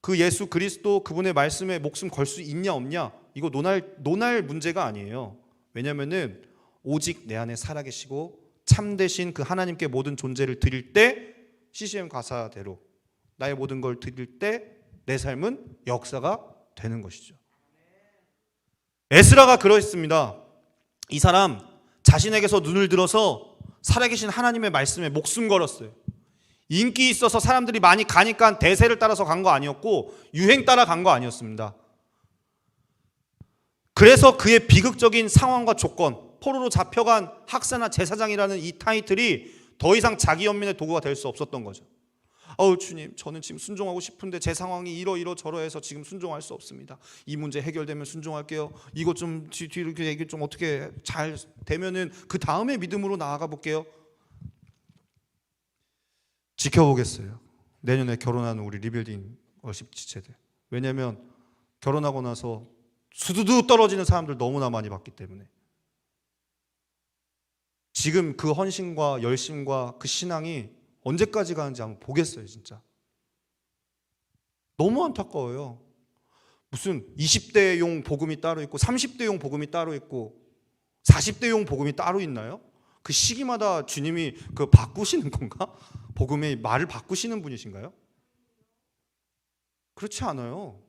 Speaker 1: 그 예수 그리스도 그분의 말씀에 목숨 걸 수 있냐 없냐, 이거 논할 문제가 아니에요. 왜냐면은 오직 내 안에 살아계시고 참되신 그 하나님께 모든 존재를 드릴 때, CCM 가사대로 나의 모든 걸 드릴 때 내 삶은 역사가 되는 것이죠. 에스라가 그러했습니다. 이 사람 자신에게서 눈을 들어서 살아계신 하나님의 말씀에 목숨 걸었어요. 인기 있어서 사람들이 많이 가니까 대세를 따라서 간 거 아니었고 유행 따라 간 거 아니었습니다. 그래서 그의 비극적인 상황과 조건, 포로로 잡혀간 학사나 제사장이라는 이 타이틀이 더 이상 자기 연민의 도구가 될 수 없었던 거죠. 주님, 저는 지금 순종하고 싶은데 제 상황이 이러저러해서 지금 순종할 수 없습니다. 이 문제 해결되면 순종할게요. 이거 좀 뒤로 얘기 좀 어떻게 잘 되면은 그 다음에 믿음으로 나아가 볼게요. 지켜보겠어요. 내년에 결혼하는 우리 리빌딩 월십 지체들. 왜냐하면 결혼하고 나서 수두두 떨어지는 사람들 너무나 많이 봤기 때문에. 지금 그 헌신과 열심과 그 신앙이 언제까지 가는지 한번 보겠어요. 진짜 너무 안타까워요. 무슨 20대용 복음이 따로 있고 30대용 복음이 따로 있고 40대용 복음이 따로 있나요? 그 시기마다 주님이 그 바꾸시는 건가? 복음의 말을 바꾸시는 분이신가요? 그렇지 않아요.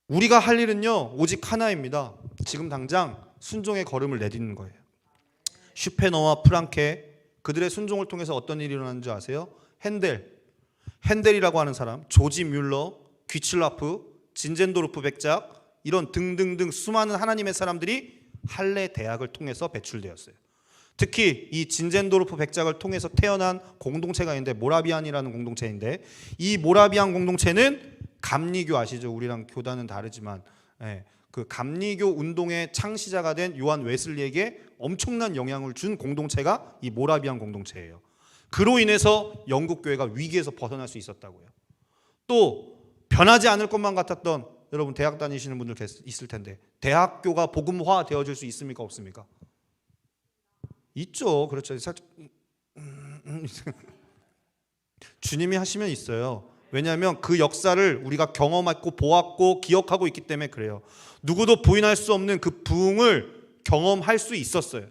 Speaker 1: 우리가 할 일은요 오직 하나입니다. 지금 당장 순종의 걸음을 내딛는 거예요. 슈페너와 프랑케, 그들의 순종을 통해서 어떤 일이 일어나는 줄 아세요? 핸델이라고 하는 사람, 조지 뮬러, 귀칠라프, 진젠도르프 백작, 이런 등등등 수많은 하나님의 사람들이 할례 대학을 통해서 배출되었어요. 특히 이 진젠도르프 백작을 통해서 태어난 공동체가 있는데 모라비안이라는 공동체인데, 이 모라비안 공동체는 감리교 아시죠? 우리랑 교단은 다르지만 그 감리교 운동의 창시자가 된 요한 웨슬리에게 엄청난 영향을 준 공동체가 이 모라비안 공동체예요. 그로 인해서 영국 교회가 위기에서 벗어날 수 있었다고요. 또 변하지 않을 것만 같았던, 여러분 대학 다니시는 분들 있을 텐데, 대학교가 복음화 되어질 수 있습니까 없습니까? 있죠. 그렇죠. 살짝 주님이 하시면 있어요. 왜냐하면 그 역사를 우리가 경험했고 보았고 기억하고 있기 때문에 그래요. 누구도 부인할 수 없는 그 부흥을 경험할 수 있었어요.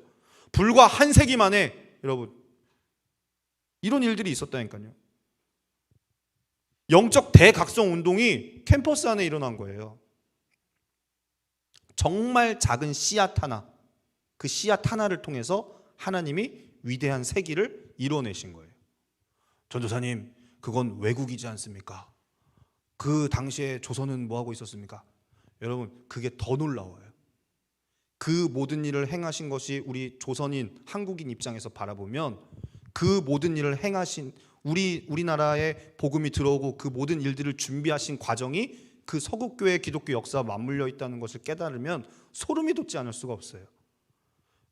Speaker 1: 불과 한 세기 만에 여러분 이런 일들이 있었다니까요. 영적 대각성 운동이 캠퍼스 안에 일어난 거예요. 정말 작은 씨앗 하나, 그 씨앗 하나를 통해서 하나님이 위대한 세기를 이뤄내신 거예요. 전도사님, 그건 왜곡이지 않습니까? 그 당시에 조선은 뭐하고 있었습니까? 여러분, 그게 더 놀라워요. 그 모든 일을 행하신 것이 우리 조선인, 한국인 입장에서 바라보면 그 모든 일을 행하신 우리나라에 복음이 들어오고 그 모든 일들을 준비하신 과정이 그 서구교회 기독교 역사와 맞물려 있다는 것을 깨달으면 소름이 돋지 않을 수가 없어요.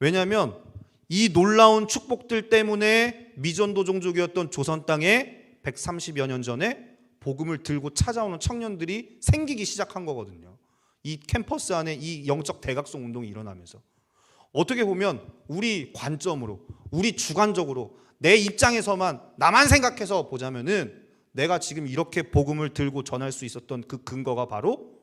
Speaker 1: 왜냐하면 이 놀라운 축복들 때문에 미전도 종족이었던 조선 땅에 130여 년 전에 복음을 들고 찾아오는 청년들이 생기기 시작한 거거든요. 이 캠퍼스 안에 이 영적 대각성 운동이 일어나면서 어떻게 보면 우리 관점으로, 우리 주관적으로 내 입장에서만 나만 생각해서 보자면은 내가 지금 이렇게 복음을 들고 전할 수 있었던 그 근거가 바로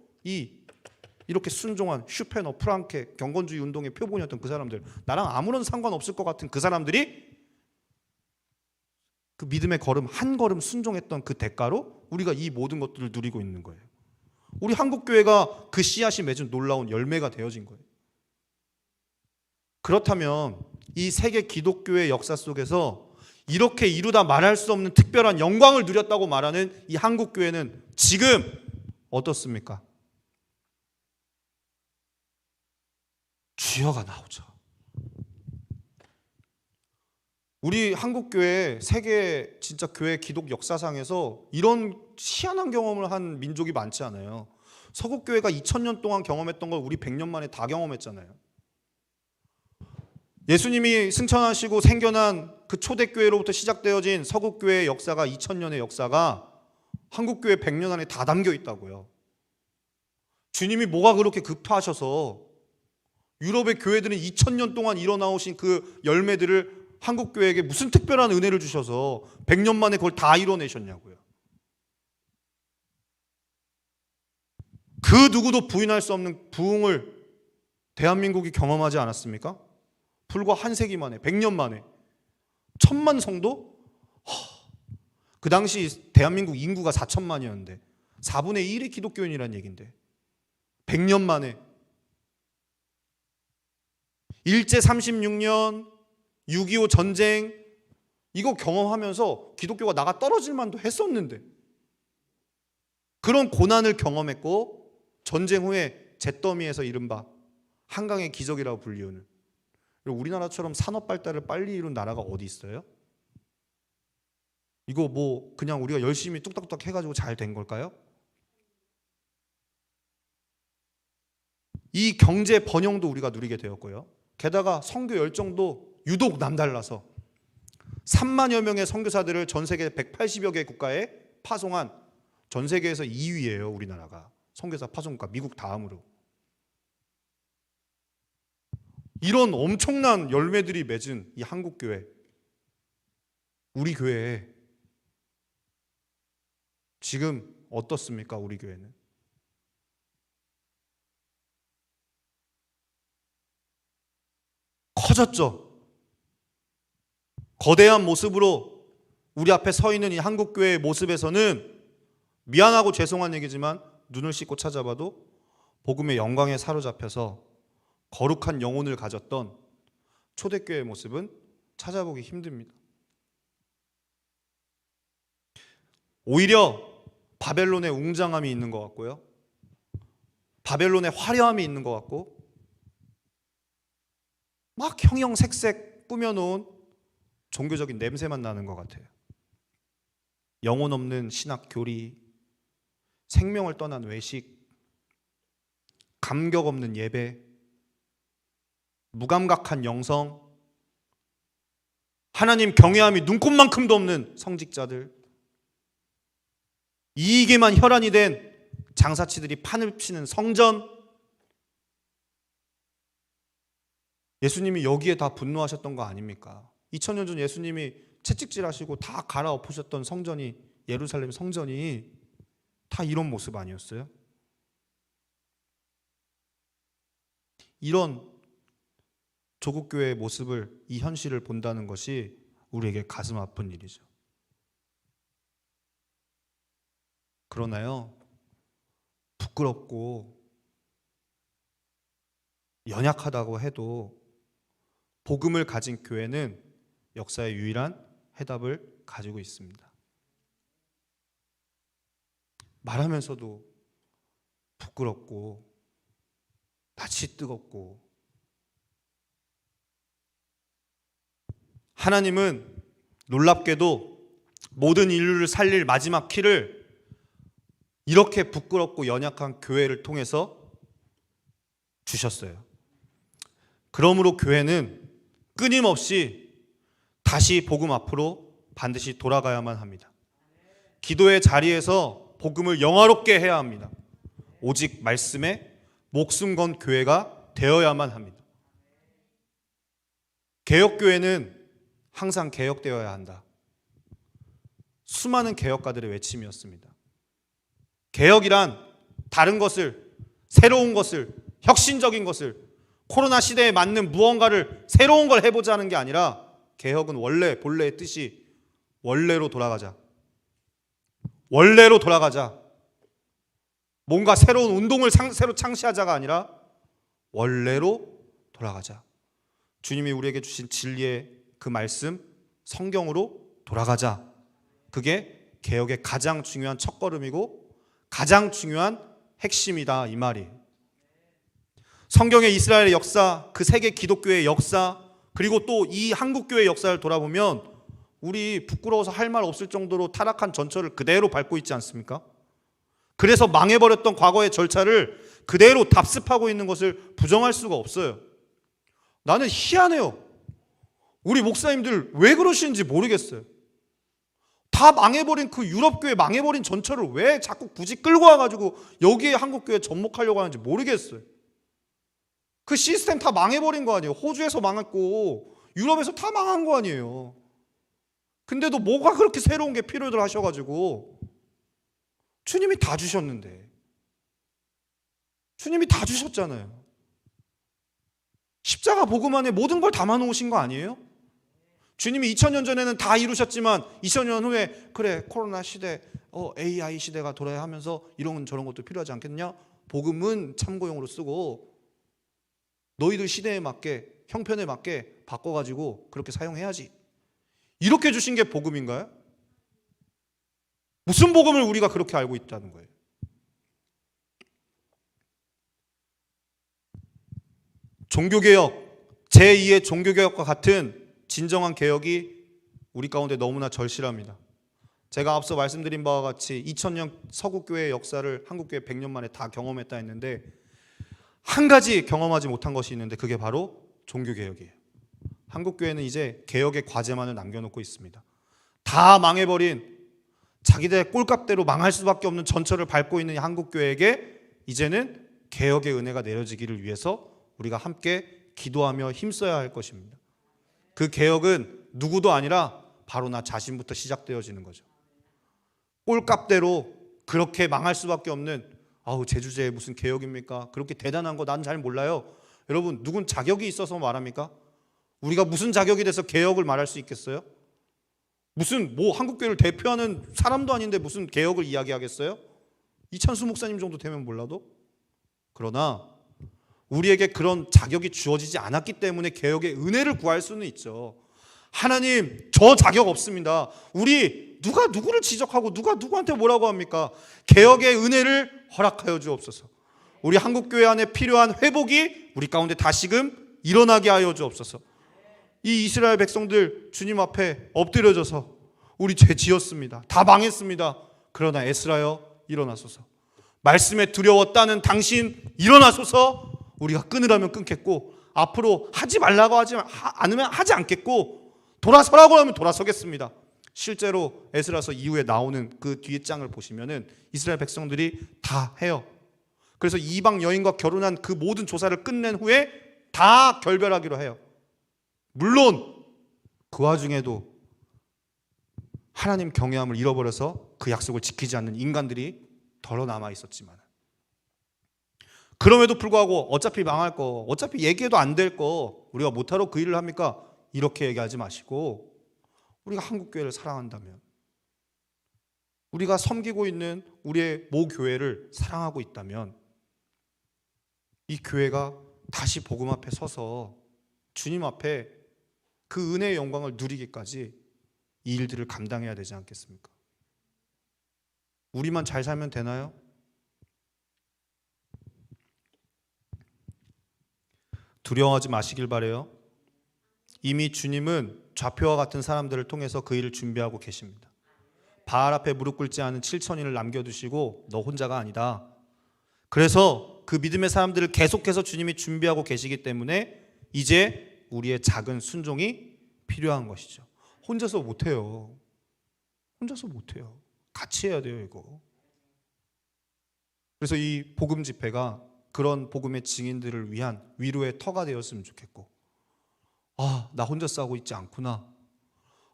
Speaker 1: 이렇게 순종한 슈페너, 프랑케, 경건주의 운동의 표본이었던 그 사람들, 나랑 아무런 상관없을 것 같은 그 사람들이 그 믿음의 걸음 한 걸음 순종했던 그 대가로 우리가 이 모든 것들을 누리고 있는 거예요. 우리 한국교회가 그 씨앗이 맺은 놀라운 열매가 되어진 거예요. 그렇다면 이 세계 기독교의 역사 속에서 이렇게 이루다 말할 수 없는 특별한 영광을 누렸다고 말하는 이 한국교회는 지금 어떻습니까? 주여가 나오죠. 우리 한국교회 세계 진짜 교회 기독 역사상에서 이런 희한한 경험을 한 민족이 많지 않아요. 서구교회가 2000년 동안 경험했던 걸 우리 100년 만에 다 경험했잖아요. 예수님이 승천하시고 생겨난 그 초대교회로부터 시작되어진 서구교회의 역사가 2000년의 역사가 한국교회 100년 안에 다 담겨 있다고요. 주님이 뭐가 그렇게 급하셔서 유럽의 교회들은 2000년 동안 일어나오신 그 열매들을 한국교회에게 무슨 특별한 은혜를 주셔서 100년 만에 그걸 다 이뤄내셨냐고요. 그 누구도 부인할 수 없는 부흥을 대한민국이 경험하지 않았습니까? 불과 한 세기 만에, 100년 만에 1000만 성도? 그 당시 대한민국 인구가 4000만이었는데 4분의 1이 기독교인이라는 얘기인데 100년 만에 일제 36년 6.25 전쟁 이거 경험하면서 기독교가 나가 떨어질 만도 했었는데 그런 고난을 경험했고 전쟁 후에 잿더미에서 이른바 한강의 기적이라고 불리우는 우리나라처럼 산업 발달을 빨리 이룬 나라가 어디 있어요? 이거 뭐 그냥 우리가 열심히 뚝딱뚝딱 해가지고 잘 된 걸까요? 이 경제 번영도 우리가 누리게 되었고요. 게다가 선교 열정도 유독 남달라서 3만여 명의 선교사들을 전 세계 180여 개 국가에 파송한 전 세계에서 2위예요. 우리나라가 선교사 파송국가 미국 다음으로. 이런 엄청난 열매들이 맺은 이 한국교회, 우리 교회에 지금 어떻습니까? 우리 교회는 커졌죠. 거대한 모습으로 우리 앞에 서 있는 이 한국교회의 모습에서는 미안하고 죄송한 얘기지만 눈을 씻고 찾아봐도 복음의 영광에 사로잡혀서 거룩한 영혼을 가졌던 초대교회의 모습은 찾아보기 힘듭니다. 오히려 바벨론의 웅장함이 있는 것 같고요. 바벨론의 화려함이 있는 것 같고 막 형형색색 꾸며놓은 종교적인 냄새만 나는 것 같아요. 영혼 없는 신학 교리, 생명을 떠난 외식, 감격 없는 예배, 무감각한 영성, 하나님 경외함이 눈꼽만큼도 없는 성직자들, 이익에만 혈안이 된 장사치들이 판을 치는 성전, 예수님이 여기에 다 분노하셨던 거 아닙니까? 2000년 전 예수님이 채찍질하시고 다 갈아엎으셨던 성전이, 예루살렘 성전이 다 이런 모습 아니었어요? 이런 조국교회의 모습을, 이 현실을 본다는 것이 우리에게 가슴 아픈 일이죠. 그러나요, 부끄럽고 연약하다고 해도 복음을 가진 교회는 역사의 유일한 해답을 가지고 있습니다. 말하면서도 부끄럽고 낯이 뜨겁고, 하나님은 놀랍게도 모든 인류를 살릴 마지막 키를 이렇게 부끄럽고 연약한 교회를 통해서 주셨어요. 그러므로 교회는 끊임없이 다시 복음 앞으로 반드시 돌아가야만 합니다. 기도의 자리에서 복음을 영화롭게 해야 합니다. 오직 말씀에 목숨 건 교회가 되어야만 합니다. 개혁교회는 항상 개혁되어야 한다. 수많은 개혁가들의 외침이었습니다. 개혁이란 다른 것을, 새로운 것을, 혁신적인 것을, 코로나 시대에 맞는 무언가를 새로운 걸 해보자는 게 아니라, 개혁은 원래 본래의 뜻이 원래로 돌아가자. 원래로 돌아가자. 뭔가 새로운 운동을 새로 창시하자가 아니라 원래로 돌아가자. 주님이 우리에게 주신 진리의 그 말씀, 성경으로 돌아가자. 그게 개혁의 가장 중요한 첫걸음이고 가장 중요한 핵심이다, 이 말이. 성경의 이스라엘의 역사, 그 세계 기독교의 역사, 그리고 또 이 한국교회의 역사를 돌아보면 우리 부끄러워서 할 말 없을 정도로 타락한 전철을 그대로 밟고 있지 않습니까? 그래서 망해버렸던 과거의 절차를 그대로 답습하고 있는 것을 부정할 수가 없어요. 나는 희한해요. 우리 목사님들 왜 그러시는지 모르겠어요. 다 망해버린 그 유럽교회 망해버린 전철을 왜 자꾸 굳이 끌고 와가지고 여기에 한국교회 접목하려고 하는지 모르겠어요. 그 시스템 다 망해버린 거 아니에요. 호주에서 망했고 유럽에서 다 망한 거 아니에요. 근데도 뭐가 그렇게 새로운 게 필요들 하셔가지고 주님이 다 주셨는데, 주님이 다 주셨잖아요. 십자가 복음 안에 모든 걸 담아 놓으신 거 아니에요? 주님이 2000년 전에는 다 이루셨지만 2000년 후에 그래 코로나 시대, AI 시대가 돌아야 하면서 이런 저런 것도 필요하지 않겠냐? 복음은 참고용으로 쓰고 너희들 시대에 맞게 형편에 맞게 바꿔가지고 그렇게 사용해야지. 이렇게 주신 게 복음인가요? 무슨 복음을 우리가 그렇게 알고 있다는 거예요? 종교개혁, 제2의 종교개혁과 같은 진정한 개혁이 우리 가운데 너무나 절실합니다. 제가 앞서 말씀드린 바와 같이 2000년 서구교회의 역사를 한국교회 100년 만에 다 경험했다 했는데 한 가지 경험하지 못한 것이 있는데 그게 바로 종교개혁이에요. 한국교회는 이제 개혁의 과제만을 남겨놓고 있습니다. 다 망해버린 자기들의 꼴값대로 망할 수밖에 없는 전철을 밟고 있는 한국교회에게 이제는 개혁의 은혜가 내려지기를 위해서 우리가 함께 기도하며 힘써야 할 것입니다. 그 개혁은 누구도 아니라 바로 나 자신부터 시작되어지는 거죠. 꼴값대로 그렇게 망할 수밖에 없는, 제주제에 무슨 개혁입니까? 그렇게 대단한 거 난 잘 몰라요. 여러분, 누군 자격이 있어서 말합니까? 우리가 무슨 자격이 돼서 개혁을 말할 수 있겠어요? 무슨 한국교회를 대표하는 사람도 아닌데 무슨 개혁을 이야기하겠어요? 이찬수 목사님 정도 되면 몰라도. 그러나 우리에게 그런 자격이 주어지지 않았기 때문에 개혁의 은혜를 구할 수는 있죠. 하나님, 저 자격 없습니다. 우리 누가 누구를 지적하고 누가 누구한테 뭐라고 합니까? 개혁의 은혜를 허락하여 주옵소서. 우리 한국교회 안에 필요한 회복이 우리 가운데 다시금 일어나게 하여 주옵소서. 이 이스라엘 백성들 주님 앞에 엎드려져서 우리 죄 지었습니다. 다 망했습니다. 그러나 에스라여 일어나소서. 말씀에 두려웠다는 당신 일어나소서. 우리가 끊으라면 끊겠고 앞으로 하지 말라고 하지 않으면 하지 않겠고 돌아서라고 하면 돌아서겠습니다. 실제로 에스라서 이후에 나오는 그 뒤에 장을 보시면은 이스라엘 백성들이 다 해요. 그래서 이방 여인과 결혼한 그 모든 조사를 끝낸 후에 다 결별하기로 해요. 물론 그 와중에도 하나님 경외함을 잃어버려서 그 약속을 지키지 않는 인간들이 덜어 남아 있었지만, 그럼에도 불구하고 어차피 망할 거, 어차피 얘기해도 안 될 거 우리가 못하러 그 일을 합니까? 이렇게 얘기하지 마시고 우리가 한국교회를 사랑한다면, 우리가 섬기고 있는 우리의 모 교회를 사랑하고 있다면 이 교회가 다시 복음 앞에 서서 주님 앞에 그 은혜의 영광을 누리기까지 이 일들을 감당해야 되지 않겠습니까? 우리만 잘 살면 되나요? 두려워하지 마시길 바라요. 이미 주님은 좌표와 같은 사람들을 통해서 그 일을 준비하고 계십니다. 바알 앞에 무릎 꿇지 않은 7,000인을 남겨두시고 너 혼자가 아니다. 그래서 그 믿음의 사람들을 계속해서 주님이 준비하고 계시기 때문에 이제 우리의 작은 순종이 필요한 것이죠. 혼자서 못해요. 혼자서 못해요. 같이 해야 돼요, 이거. 그래서 이 복음 집회가 그런 복음의 증인들을 위한 위로의 터가 되었으면 좋겠고, 나 혼자 싸우고 있지 않구나.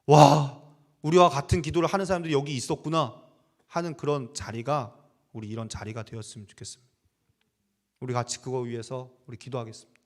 Speaker 1: 와, 우리와 같은 기도를 하는 사람들이 여기 있었구나 하는 그런 자리가 우리 이런 자리가 되었으면 좋겠습니다. 우리 같이 그거 위해서 우리 기도하겠습니다.